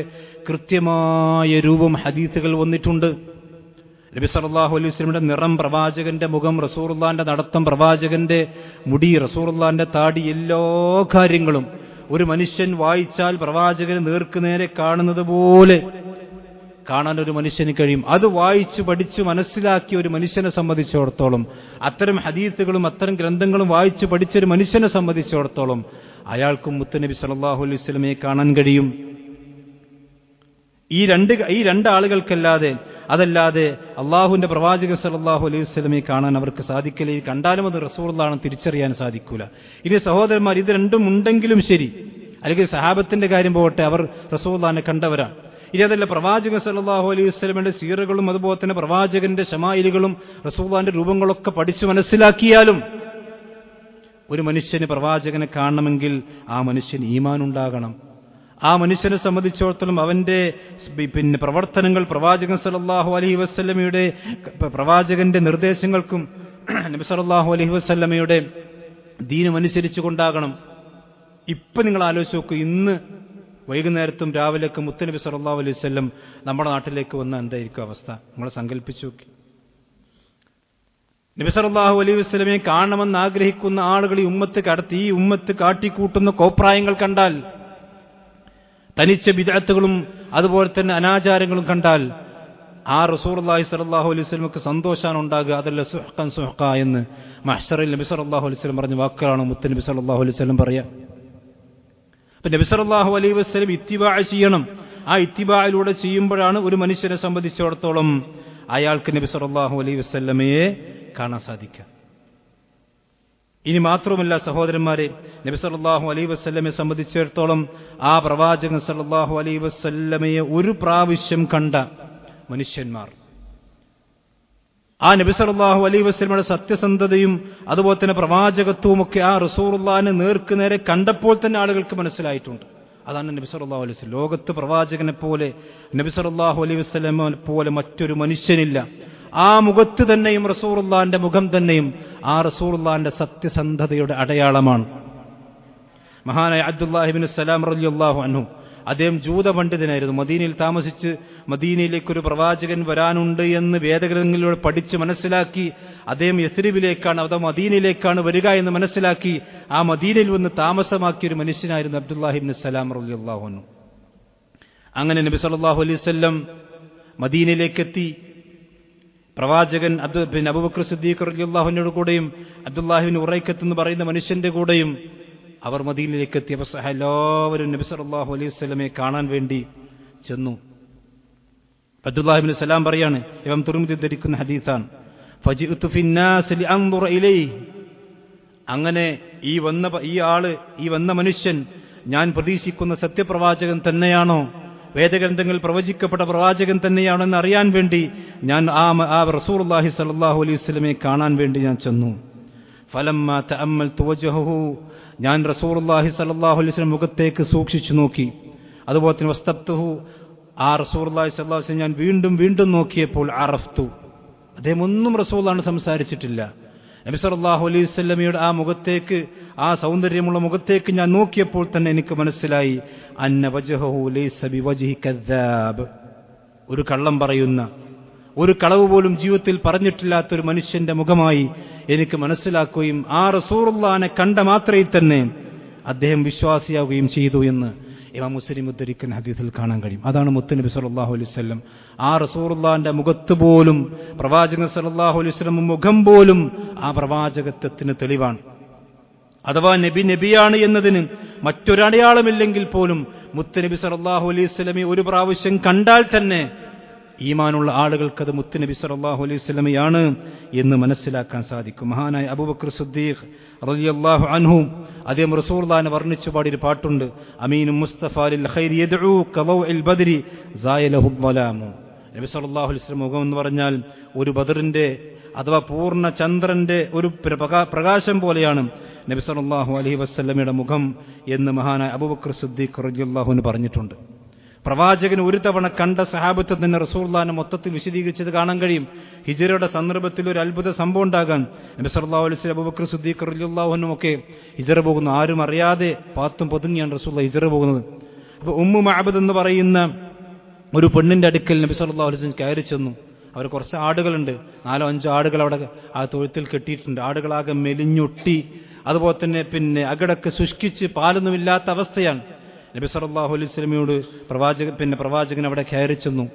കൃത്യമായ രൂപം ഹദീസുകൾ വന്നിട്ടുണ്ട്. നബി സല്ലല്ലാഹു അലൈഹി വസല്ലമയുടെ നിറം, പ്രവാചകന്റെ മുഖം, റസൂലുള്ളാഹിന്റെ നടത്തം, പ്രവാചകന്റെ മുടി, റസൂലുള്ളാഹിന്റെ താടി, എല്ലാ കാര്യങ്ങളും ഒരു മനുഷ്യൻ വായിച്ചാൽ പ്രവാചകനെ നേർക്കുനേരെ കാണുന്നത് പോലെ കാണാൻ ഒരു മനുഷ്യന് കഴിയും. അത് വായിച്ച് പഠിച്ച് മനസ്സിലാക്കിയ ഒരു മനുഷ്യനെ സംബന്ധിച്ചിടത്തോളം, അത്തരം ഹദീസുകളും അത്തരം ഗ്രന്ഥങ്ങളും വായിച്ച് പഠിച്ചൊരു മനുഷ്യനെ സംബന്ധിച്ചിടത്തോളം അയാൾക്കും മുത്തുനബി സല്ലല്ലാഹു അലൈഹി വസല്ലമയെ കാണാൻ കഴിയും. ഈ രണ്ടാളുകൾക്കല്ലാതെ അതല്ലാതെ അള്ളാഹുവിന്റെ പ്രവാചകൻ സല്ലല്ലാഹു അലൈഹി വസല്ലമയെ കാണാൻ അവർക്ക് സാധിക്കില്ല. ഈ കണ്ടാലും അത് റസൂലുള്ളാഹിനെ തിരിച്ചറിയാൻ സാധിക്കൂല. ഇനി സഹോദരന്മാർ, ഇത് രണ്ടും ഉണ്ടെങ്കിലും ശരി, അല്ലെങ്കിൽ സഹാബത്തിന്റെ കാര്യം പോകട്ടെ, അവർ റസൂലുള്ളാഹിനെ കണ്ടവരാണ്. ഇനി അതല്ല, പ്രവാചകൻ സല്ലല്ലാഹു അലൈഹി വസല്ലമയുടെ സീറകളും അതുപോലെ തന്നെ പ്രവാചകന്റെ ശമായിലുകളും റസൂലുള്ളാഹിന്റെ രൂപങ്ങളൊക്കെ പഠിച്ചു മനസ്സിലാക്കിയാലും ഒരു മനുഷ്യന് പ്രവാചകനെ കാണണമെങ്കിൽ ആ മനുഷ്യന് ഈമാൻ ഉണ്ടാകണം. ആ മനുഷ്യനെ സംബന്ധിച്ചിടത്തോളം അവന്റെ പ്രവർത്തനങ്ങൾ പ്രവാചകൻ സല്ലല്ലാഹു അലൈഹി വസല്ലമയുടെ പ്രവാചകന്റെ നിർദ്ദേശങ്ങൾക്കും നബി സല്ലല്ലാഹു അലൈഹി വസല്ലമയുടെ ദീനും അനുസരിച്ചു കൊണ്ടാകണം. ഇപ്പൊ നിങ്ങൾ ആലോചിച്ച് നോക്കൂ, ഇന്ന് വൈകുന്നേരത്തും രാവിലെയൊക്കെ മുത്തുനബി സല്ലല്ലാഹു അലൈഹി വസല്ലം നമ്മുടെ നാട്ടിലേക്ക് വന്ന എന്തായിരിക്കും അവസ്ഥ? നിങ്ങൾ സങ്കല്പിച്ചു നോക്കി. നബി സല്ലല്ലാഹു അലൈഹി വസല്ലമയെ കാണണമെന്ന് ആഗ്രഹിക്കുന്ന ആളുകൾ ഈ ഉമ്മത്ത് കാട്ടിക്കൂട്ടുന്ന കോപ്രായങ്ങൾ കണ്ടാൽ, തനിച്ച ബിദ്അത്തുകളും അതുപോലെ തന്നെ അനാചാരങ്ങളും കണ്ടാൽ ആ റസൂലുള്ളാഹി സ്വല്ലല്ലാഹു അലൈഹി വസല്ലമക്ക് സന്തോഷാണ് ഉണ്ടാകുക. അതല്ല സുഹ്ഖൻ സുഹ്ഖ എന്ന് മഹ്ശറിൽ നബി സല്ലല്ലാഹു അലൈഹി വസല്ലം പറഞ്ഞ വാക്കുകളാണ് മുത്തുനബി സല്ലല്ലാഹു അലൈഹി വസല്ലം പറയാ. അപ്പൊ നബി സല്ലല്ലാഹു അലൈഹി വസല്ലം ഇത്തിബാ ചെയ്യണം. ആ ഇത്തിബായിലൂടെ ചെയ്യുമ്പോഴാണ് ഒരു മനുഷ്യനെ സംബന്ധിച്ചിടത്തോളം അയാൾക്ക് നബി സല്ലല്ലാഹു അലൈഹി വസല്ലമയെ കാണാൻ സാധിക്കുക. ഇനി മാത്രമല്ല സഹോദരന്മാരെ, നബി സല്ലല്ലാഹു അലൈഹി വസല്ലമയെ സംബന്ധിച്ചിടത്തോളം ആ പ്രവാചകൻ സല്ലല്ലാഹു അലൈഹി വസല്ലമയെ ഒരു പ്രാവശ്യം കണ്ട മനുഷ്യന്മാർ, ആ നബി സല്ലല്ലാഹു അലൈഹി വസല്ലമയുടെ സത്യസന്ധതയും അതുപോലെ തന്നെ പ്രവാചകത്വവും ഒക്കെ ആ റസൂലുള്ളാഹിനെ നേർക്കുനേരെ കണ്ടപ്പോൾ തന്നെ ആളുകൾക്ക് മനസ്സിലായിട്ടുണ്ട്. അതാണ് നബി സല്ലല്ലാഹു അലൈഹി വസല്ലം. ലോകത്ത് പ്രവാചകനെ പോലെ നബി സല്ലല്ലാഹു അലൈഹി വസല്ലമയെ പോലെ മറ്റൊരു മനുഷ്യനില്ല. ആ മുഖത്ത് തന്നെയും റസൂലുള്ളാഹിന്റെ മുഖം തന്നെയും ആ റസൂലുള്ളാഹിന്റെ സത്യസന്ധതയുടെ അടയാളമാണ്. മഹാനായ അബ്ദുല്ലാഹി ഇബ്നു സലാം റളിയല്ലാഹു അൻഹു, അദ്ദേഹം ജൂത പണ്ഡിതനായിരുന്നു. മദീനയിൽ താമസിച്ച് മദീനയിലേക്കൊരു പ്രവാചകൻ വരാനുണ്ട് എന്ന് വേദഗ്രന്ഥങ്ങളിലൂടെ പഠിച്ച് മനസ്സിലാക്കി അദ്ദേഹം യസ്രിബിലേക്കാണ് അഥവാ മദീനയിലേക്കാണ് വരിക എന്ന് മനസ്സിലാക്കി ആ മദീനയിൽ വന്ന് താമസമാക്കിയ ഒരു മനുഷ്യനായിരുന്നു അബ്ദുല്ലാഹി ഇബ്നു സലാം റളിയല്ലാഹു അൻഹു. അങ്ങനെ നബി സല്ലല്ലാഹു അലൈഹി വസല്ലം മദീനയിലേക്കെത്തി. പ്രവാചകൻ അബൂബക്കർ സിദ്ദീഖ് റളിയല്ലാഹുവിനോട് കൂടെയും അബ്ദുല്ലാഹിബ്നു ഉറൈഖത്ത് എന്ന് പറയുന്ന മനുഷ്യന്റെ കൂടെയും അവർ മദീനയിലേക്ക് എത്തിയപ്പോൾ എല്ലാവരും നബി സല്ലല്ലാഹു അലൈഹി വസല്ലമയെ കാണാൻ വേണ്ടി ചെന്നു. അബ്ദുല്ലാഹിബ്നു സലാം പറയാണ്, ഇമാം തുർമിദി ധരിക്കുന്ന ഹദീസാണ്, ഫജിഅ്തു ഫിന്നാസ് ലിഅൻദുറ ഇലൈഹി. അങ്ങനെ ഈ വന്ന മനുഷ്യൻ ഞാൻ പ്രതീക്ഷിക്കുന്ന സത്യപ്രവാചകൻ തന്നെയാണോ, വേദഗ്രന്ഥങ്ങൾ പ്രവചിക്കപ്പെട്ട പ്രവാചകൻ തന്നെയാണോ എന്ന് അറിയാൻ വേണ്ടി ഞാൻ ആ റസൂലുള്ളാഹി സ്വല്ലല്ലാഹു അലൈഹി വസല്ലമയെ കാണാൻ വേണ്ടി ഞാൻ ചെന്നു. ഫലമ്മ തഅമ്മൽതു വജ്ഹഹു, ഞാൻ റസൂലുള്ളാഹി സ്വല്ലല്ലാഹു അലൈഹി വസല്ലം മുഖത്തേക്ക് സൂക്ഷിച്ചു നോക്കി. അതുപോലെ തന്നെ വസ്തബ്തുഹു, ആ റസൂലുള്ളാഹി സ്വല്ലല്ലാഹു അലൈഹി വസല്ലം ഞാൻ വീണ്ടും വീണ്ടും നോക്കിയപ്പോൾ അറഫ്തു, അദ്ദേഹം ഒന്നും റസൂലുള്ളാഹിയോട് സംസാരിച്ചിട്ടില്ല. നബി സല്ലല്ലാഹു അലൈഹി വസല്ലമയുടെ ആ മുഖത്തേക്ക്, ആ സൗന്ദര്യമുള്ള മുഖത്തേക്ക് ഞാൻ നോക്കിയപ്പോൾ തന്നെ എനിക്ക് മനസ്സിലായി, അന്ന വജ്ഹഹു ലൈസ ബിവജ്ഹി കദ്ദാബ്, ഒരു കള്ളം പറയുന്ന, ഒരു കളവ് പോലും ജീവിതത്തിൽ പറഞ്ഞിട്ടില്ലാത്തൊരു മനുഷ്യന്റെ മുഖമായി എനിക്ക് മനസ്സിലാക്കുകയും ആ റസൂലുള്ളാഹിനെ കണ്ട മാത്രയിൽ തന്നെ അദ്ദേഹം വിശ്വാസിയാവുകയും ചെയ്തു എന്ന് ഇമാം മുസ്ലിം ഉദ്ധരിക്കുന്ന ഹദീസിൽ കാണാൻ കഴിയും. അതാണ് മുത്തുനബി സല്ലല്ലാഹു അലൈഹി വസല്ലം. ആ റസൂലുള്ളാഹിന്റെ മുഖത്ത് പോലും, പ്രവാചകൻ സല്ലല്ലാഹു അലൈഹി വസല്ലം മുഖം പോലും ആ പ്രവാചകത്വത്തിന് തെളിവാണ്. അഥവാ നബിയാണ് എന്നതിന് മറ്റൊരടയാളമില്ലെങ്കിൽ പോലും മുത്തുനബി സല്ലല്ലാഹു അലൈഹി വസല്ലമയെ ഒരു പ്രാവശ്യം കണ്ടാൽ തന്നെ ഈമാനുള്ള ആളുകൾക്കത് മുത്തുനബി സല്ലല്ലാഹു അലൈഹി വസല്ലമയാണ് എന്ന് മനസ്സിലാക്കാൻ സാധിക്കും. മഹാനായ അബൂബക്കർ സിദ്ദീഖ് റളിയല്ലാഹു അൻഹു അദ്ദേഹം റസൂലുള്ളാഹിനെ വർണ്ണിച്ചു പാടിയൊരു പാട്ടുണ്ട്, അമീനു മുസ്തഫ ലിൽ ഖൈരി യദ്ഉ കദൗഇൽ ബദ്രി സായലഹു ളലാമു. നബി സല്ലല്ലാഹു അലൈഹി വസല്ലം മുഖം എന്ന് പറഞ്ഞാൽ ഒരു ബദറിന്റെ അഥവാ പൂർണ്ണ ചന്ദ്രന്റെ ഒരു പ്രകാശം പോലെയാണ് നബി സല്ലല്ലാഹു അലൈഹി വസല്ലമയുടെ മുഖം എന്ന് മഹാനായ അബൂബക്കർ സിദ്ദീഖ് റളിയല്ലാഹു അൻഹു പറഞ്ഞിട്ടുണ്ട്. പ്രവാചകൻ ഒരു തവണ കണ്ട സഹാബത്ത് തന്നെ റസൂലുള്ളാഹിനെ മൊത്തത്തിൽ വിശദീകരിച്ചത് കാണാൻ കഴിയും. ഹിജ്റയുടെ സന്ദർഭത്തിൽ ഒരു അത്ഭുത സംഭവം ഉണ്ടാകാൻ നബി സല്ലല്ലാഹു അലൈഹി വസല്ലം അബൂബക്കർ സിദ്ദീഖ് റളിയല്ലാഹു അൻഹു ഒക്കെ ഹിജ്റ പോകുന്നു. ആരും അറിയാതെ പാത്തും പൊതുങ്ങിയാണ് റസൂലുള്ളാഹി ഹിജ്റ പോകുന്നത്. അപ്പോൾ ഉമ്മു മഅബദ് എന്ന് പറയുന്ന ഒരു പെണ്ണിന്റെ അടുക്കൽ നബി സല്ലല്ലാഹു അലൈഹി വസല്ലം കയറി ചെന്നു. അവർ കുറച്ച് ആടുകളുണ്ട്, 4-5 ആടുകൾ അവിടെ ആ തൊഴുത്തിൽ കെട്ടിയിട്ടുണ്ട്. ആടുകളാകെ മെലിഞ്ഞൊട്ടി, അതുപോലെ തന്നെ അകടക്ക് ശുഷ്കിച്ച് പാലൊന്നുമില്ലാത്ത അവസ്ഥയാണ്. നബി സല്ലല്ലാഹു അലൈഹി വസല്ലമയോട് പ്രവാചകൻ അവിടെ കയറി ചെന്നു.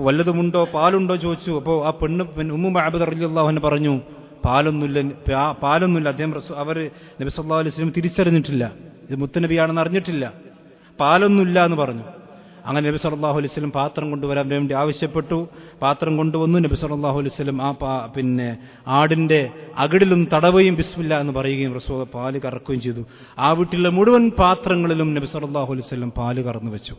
വല്ലതുമുണ്ടോ, പാലുണ്ടോ ചോദിച്ചു. അപ്പോൾ ആ പെണ്ണ് ഉമ്മു മഅബദ് റളിയല്ലാഹു അൻഹ പറഞ്ഞു, പാലൊന്നുമില്ല. അദ്ദേഹം അവർ നബി സല്ലല്ലാഹു അലൈഹി വസല്ലം തിരിച്ചറിഞ്ഞിട്ടില്ല, ഇത് മുത്തുനബിയാണെന്ന് അറിഞ്ഞിട്ടില്ല, പാലൊന്നുമില്ല എന്ന് പറഞ്ഞു. അങ്ങനെ നബി സല്ലല്ലാഹു അലൈഹി വസല്ലം പാത്രം കൊണ്ടുവരാൻ വേണ്ടി ആവശ്യപ്പെട്ടു. പാത്രം കൊണ്ടുവന്നു. നബി സല്ലല്ലാഹു അലൈഹി വസല്ലം ആടിന്റെ അകിടിലൊന്ന് തടവുകയും ബിസ്മില്ലാ എന്ന് പറയുകയും റസൂൽ പാല് കറക്കുകയും ചെയ്തു. ആ വീട്ടിലെ മുഴുവൻ പാത്രങ്ങളിലും നബി സല്ലല്ലാഹു അലൈഹി വസല്ലം പാല് കറന്നു വെച്ചു.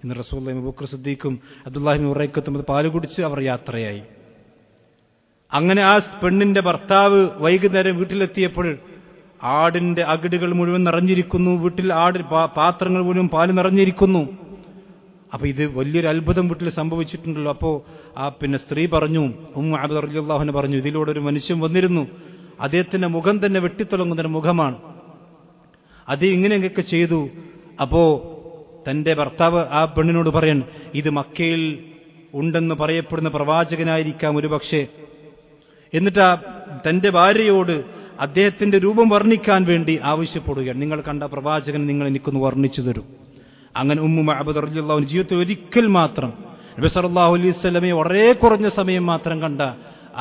ഇന്ന് റസൂലുള്ളാഹി അബൂബക്കർ സിദ്ദീഖും അബ്ദുല്ലാഹി ഇബ്നു ഉറൈഖത്തും പാല് കുടിച്ച് അവർ യാത്രയായി. അങ്ങനെ ആ പെണ്ണിന്റെ ഭർത്താവ് വൈകുന്നേരം വീട്ടിലെത്തിയപ്പോൾ ആടിന്റെ അകിടുകൾ മുഴുവൻ നിറഞ്ഞിരിക്കുന്നു, വീട്ടിൽ പാത്രങ്ങൾ മുഴുവൻ പാല് നിറഞ്ഞിരിക്കുന്നു. അപ്പൊ ഇത് വലിയൊരു അത്ഭുതം വീട്ടിൽ സംഭവിച്ചിട്ടുണ്ടല്ലോ. അപ്പോ സ്ത്രീ പറഞ്ഞു, ഉമ്മു അബ്ദ് റളിയല്ലാഹു അൻഹ പറഞ്ഞു, ഇതിലൂടെ ഒരു മനുഷ്യൻ വന്നിരുന്നു, അദ്ദേഹത്തിന്റെ മുഖം തന്നെ വെട്ടിത്തിളങ്ങുന്ന മുഖമാണ്, അത് ഇങ്ങനെയൊക്കെ ചെയ്തു. അപ്പോ തന്റെ ഭർത്താവ് ആ പെണ്ണിനോട് പറയാൻ, ഇത് മക്കയിൽ ഉണ്ടെന്ന് പറയപ്പെടുന്ന പ്രവാചകനായിരിക്കാം ഒരു പക്ഷേ. എന്നിട്ട് തന്റെ ഭാര്യയോട് അദ്ദേഹത്തിന്റെ രൂപം വർണ്ണിക്കാൻ വേണ്ടി ആവശ്യപ്പെടുകയാണ്, നിങ്ങൾ കണ്ട പ്രവാചകൻ നിങ്ങൾ എനിക്കൊന്ന് വർണ്ണിച്ചു തരൂ. അങ്ങനെ ഉമ്മു മഅബദ് റളിയല്ലാഹു അൻഹ ജീവിതത്തിൽ ഒരിക്കൽ മാത്രം നബി സല്ലല്ലാഹു അലൈഹി വസല്ലമയെ വളരെ കുറഞ്ഞ സമയം മാത്രം കണ്ട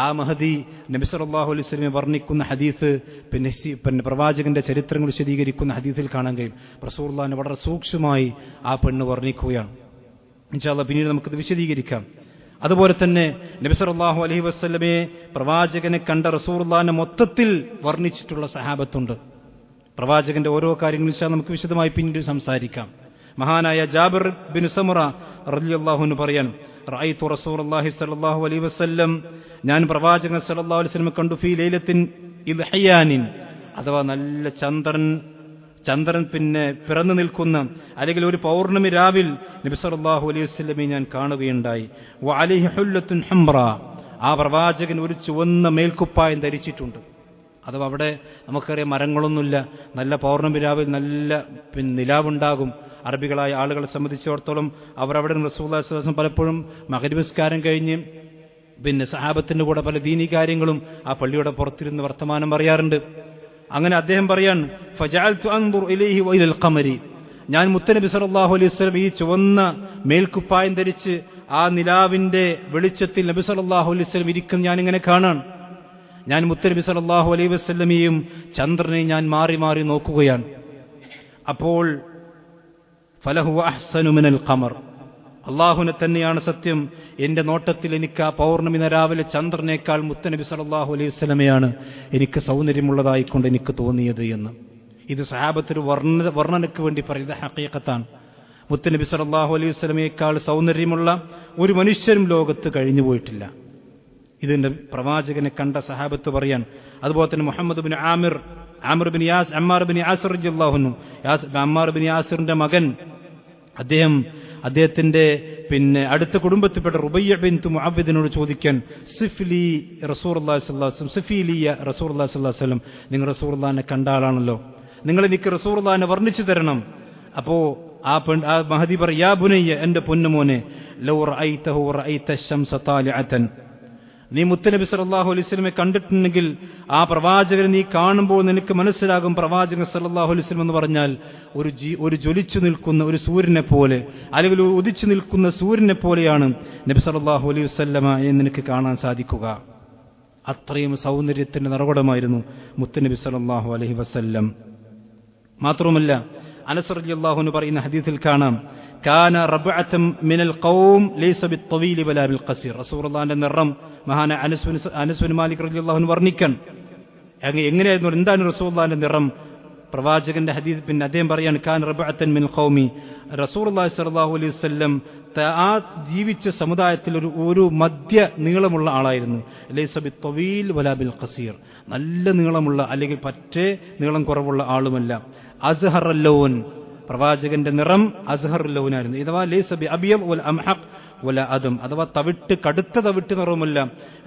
ആ മഹദി നബി സല്ലല്ലാഹു അലൈഹി വസല്ലമയെ വർണ്ണിക്കുന്ന ഹദീസ് പിന്നെ പ്രവാചകന്റെ ചരിത്രങ്ങൾ വിശദീകരിക്കുന്ന ഹദീസിൽ കാണാൻ കഴിയും. റസൂലുള്ളാഹിനെ വളരെ സൂക്ഷ്മമായി ആ പെണ്ണ് വർണ്ണിക്കുകയാണ്. ഇൻഷാ അല്ലാഹ് പിന്നീട് നമുക്കിത് വിശദീകരിക്കാം. അതുപോലെ തന്നെ നബി സല്ലല്ലാഹു അലൈഹി വസല്ലമയെ പ്രവാചകനെ കണ്ട റസൂലുള്ളാഹിനെ മൊത്തത്തിൽ വർണ്ണിച്ചിട്ടുള്ള സഹാബത്തുണ്ട്. പ്രവാചകന്റെ ഓരോ കാര്യങ്ങളും ഇൻഷാ അല്ലാഹ് നമുക്ക് വിശദമായി പിന്നീട് സംസാരിക്കാം. മഹാനായ ജാബിർ ബിൻ സമുറ റളിയല്ലാഹു അൻഹു പറയാൻ, റഅയ്തു റസൂലുള്ളാഹി സ്വല്ലല്ലാഹു അലൈഹി വസല്ലം, ഞാൻ പ്രവാചകൻ സ്വല്ലല്ലാഹു അലൈഹി വസല്ലം കണ്ടു, ഫീ ലൈലത്തിൻ ഇദ്ഹിയാനിൻ, അഥവാ നല്ല ചന്ദ്രൻ പിന്നെ പിറന്നു നിൽക്കുന്ന അല്ലെങ്കിൽ ഒരു പൗർണമി രാവിൽ നബി സല്ലല്ലാഹു അലൈഹി വസല്ലമയെ ഞാൻ കാണുകയുണ്ടായി. വഅലൈഹി ഹുല്ലത്തുൻ ഹംറ, ആ പ്രവാചകൻ ഒരു ചുവന്ന മേൽക്കുപ്പായം ധരിച്ചിട്ടുണ്ട്. അഥവാ അവിടെ നമുക്കറിയാം മരങ്ങളൊന്നുമില്ല, നല്ല പൗർണമി രാവിൽ നല്ല നിലാവുണ്ടാകും. അറബികളായ ആളുകളെ സംബന്ധിച്ചിടത്തോളം അവരവിടെ റസൂലുള്ളാഹി സ്വല്ലല്ലാഹു അലൈഹി വസല്ലം പലപ്പോഴും മഗ്‌രിബ് നിസ്കാരം കഴിഞ്ഞ് സഹാബത്തിന്റെ കൂടെ പല ദീനി കാര്യങ്ങളും ആ പള്ളിയുടെ പുറത്തിരുന്ന് വർത്തമാനം പറയാറുണ്ട്. അങ്ങനെ അദ്ദേഹം പറയാൻ, ഫജഅൽതു അൻദുർ ഇലൈഹി വഇലൽ ഖമരി, ഞാൻ മുത്തനബി സല്ലല്ലാഹു അലൈഹി വസല്ലം ഈ ചുവന്ന മേൽക്കുപ്പായം ധരിച്ച് ആ നിലാവിന്റെ വെളിച്ചത്തിൽ നബി സല്ലല്ലാഹു അലൈഹി വസല്ലം ഇരിക്കുന്ന ഞാനിങ്ങനെ കാണാൻ. ഞാൻ മുത്തനബി സല്ലല്ലാഹു അലൈഹി വസല്ലമയെയും ചന്ദ്രനെയും ഞാൻ മാറി മാറി നോക്കുകയാണ്. അപ്പോൾ ഫലഹു അഹ്സനു മിനൽ ഖമർ, അല്ലാഹുവിനെ തന്നെയാണ് സത്യം, എന്റെ നോട്ടത്തിൽ എനിക്ക് ആ പൗർണമി രാവിലെ ചന്ദ്രനേക്കാൾ മുത്തനബി സല്ലല്ലാഹു അലൈഹി വസല്ലമയാണ് എനിക്ക് സൗന്ദര്യമുള്ളതായിക്കൊണ്ട് എനിക്ക് തോന്നിയത് എന്ന്. ഇത് സഹാബത്തിന് വർണ്ണനയ്ക്ക് വേണ്ടി പറയുന്നത് ഹഖീഖത്താണ്. മുത്തനബി സല്ലല്ലാഹു അലൈഹി വസല്ലമയേക്കാൾ സൗന്ദര്യമുള്ള ഒരു മനുഷ്യരും ലോകത്ത് കഴിഞ്ഞു പോയിട്ടില്ല. ഇതിന്റെ പ്രവാചകനെ കണ്ട സഹാബത്ത് പറയാൻ. അതുപോലെ തന്നെ Muhammad bin Ammar bin Yasir റളിയല്ലാഹു അൻഹു, അമ്മാർ ബിൻ യാസിറിന്റെ മകൻ, അദ്ദേഹത്തിന്റെ അടുത്ത കുടുംബത്തിൽപ്പെട്ട റുബയ്യ ബിൻത് മുഅവ്വിദിനോട് ചോദിക്കാൻ, സിഫ്ലി റസൂലുള്ളാഹി സ്വല്ലല്ലാഹു അലൈഹി വസല്ലം, സിഫിലിയ റസൂലുള്ളാഹി സ്വല്ലല്ലാഹു അലൈഹി വസല്ലം, നിങ്ങൾ റസൂലുള്ളാഹിനെ കണ്ട ആളാണല്ലോ, നിങ്ങൾ എനിക്ക് റസൂലുള്ളാഹിനെ വർണ്ണിച്ചു തരണം. അപ്പോ ആ മഹദി പറ, യാ ബുനയ്യ, എന്റെ പൊന്നുമോനെ, ലൗ റഅയ്തഹു റഅയ്ത അശംസ താലിഅതൻ, നീ മുത്തനബി സല്ലല്ലാഹു അലൈഹി വസല്ലമയെ കണ്ടിട്ടുണ്ടെങ്കിൽ ആ പ്രവാചകനെ നീ കാണുമ്പോൾ നിനക്ക് മനസ്സിലാകും പ്രവാചകൻ സല്ലല്ലാഹു അലൈഹി വസല്ലം എന്ന് പറഞ്ഞാൽ ഒരു ജ്വലിച്ചു നിൽക്കുന്ന ഒരു സൂര്യനെ പോലെ, അല്ലെങ്കിൽ ഉദിച്ചു നിൽക്കുന്ന സൂര്യനെ പോലെയാണ് നബി സല്ലല്ലാഹു അലൈഹി വസല്ലമ എന്ന് നിനക്ക് കാണാൻ സാധിക്കുക. അത്രയും സൗന്ദര്യത്തിന്റെ നിറകുടമായിരുന്നു മുത്തനബി സല്ലല്ലാഹു അലൈഹി വസല്ലം. മാത്രവുമല്ല, അനസ് റളിയല്ലാഹു അൻഹു പറയുന്ന ഹദീസിൽ കാണാം, കാന റബ്അതൻ മിനൽ ഖൗം ലൈസ ബിത്വീൽ വലാ ബിൽ ഖസീർ, റസൂലുള്ളാഹിന്റെ നിറം മഹാന അനസ് ബിൻ മാലിക് റളിയല്ലാഹു അൻഹു വർണ്ണിക്കാൻ. എങ്ങനെയായിരുന്നു, എന്താണ് റസൂലുള്ളാഹിന്റെ നിറം? പ്രവാചകന്റെ ഹദീസ് അദ്ദേഹം പറയാണ്, കാന റബ്അതൻ മിനൽ ഖൗമി, റസൂലുള്ളാഹി സ്വല്ലല്ലാഹു അലൈഹി വസല്ലം ആ ജീവിച്ച സമുദായത്തിൽ ഒരു മധ്യ നീളമുള്ള ആളായിരുന്നു. ലൈസ ബിത്വീൽ വലാ ബിൽ ഖസീർ, നല്ല നീളമുള്ള അല്ലെങ്കിൽ പറ്റേ നീളം കുറവുള്ള ആളുമല്ല. അസ്ഹർ ലൗൻ, പ്രവാചകന്റെ നിറം അസ്ഹർ ലൗനായിരുന്നു. ഇതവാ ലൈസ ബി അബിയദ് വൽ അംഹഖ് വല അദം, അഥവാ കടുത്ത തവിട്ട് നിറവുമല്ല,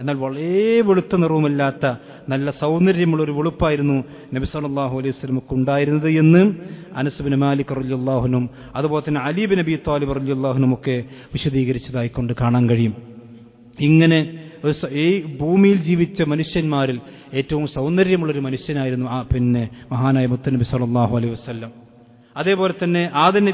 എന്നാൽ വളരെ വെളുത്ത നിറവുമില്ലാത്ത നല്ല സൗന്ദര്യമുള്ള ഒരു വെളുപ്പായിരുന്നു നബി സല്ലല്ലാഹു അലൈഹി വസല്ലമക്ക് ഉണ്ടായിരുന്നത് എന്ന് അനസ് ബിൻ മാലിക് റളിയല്ലാഹു അൻഹു, അതുപോലെ തന്നെ അലി ബിൻ അബി ത്വാലിബ് റളിയല്ലാഹു അൻഹു ഒക്കെ വിശദീകരിച്ചതായിക്കൊണ്ട് കാണാൻ കഴിയും. ഇങ്ങനെ ഈ ഭൂമിയിൽ ജീവിച്ച മനുഷ്യന്മാരിൽ ഏറ്റവും സൗന്ദര്യമുള്ളൊരു മനുഷ്യനായിരുന്നു മഹാനായ മുത്തനബി സല്ലല്ലാഹു അലൈഹി വസല്ലം. അതേപോലെ തന്നെ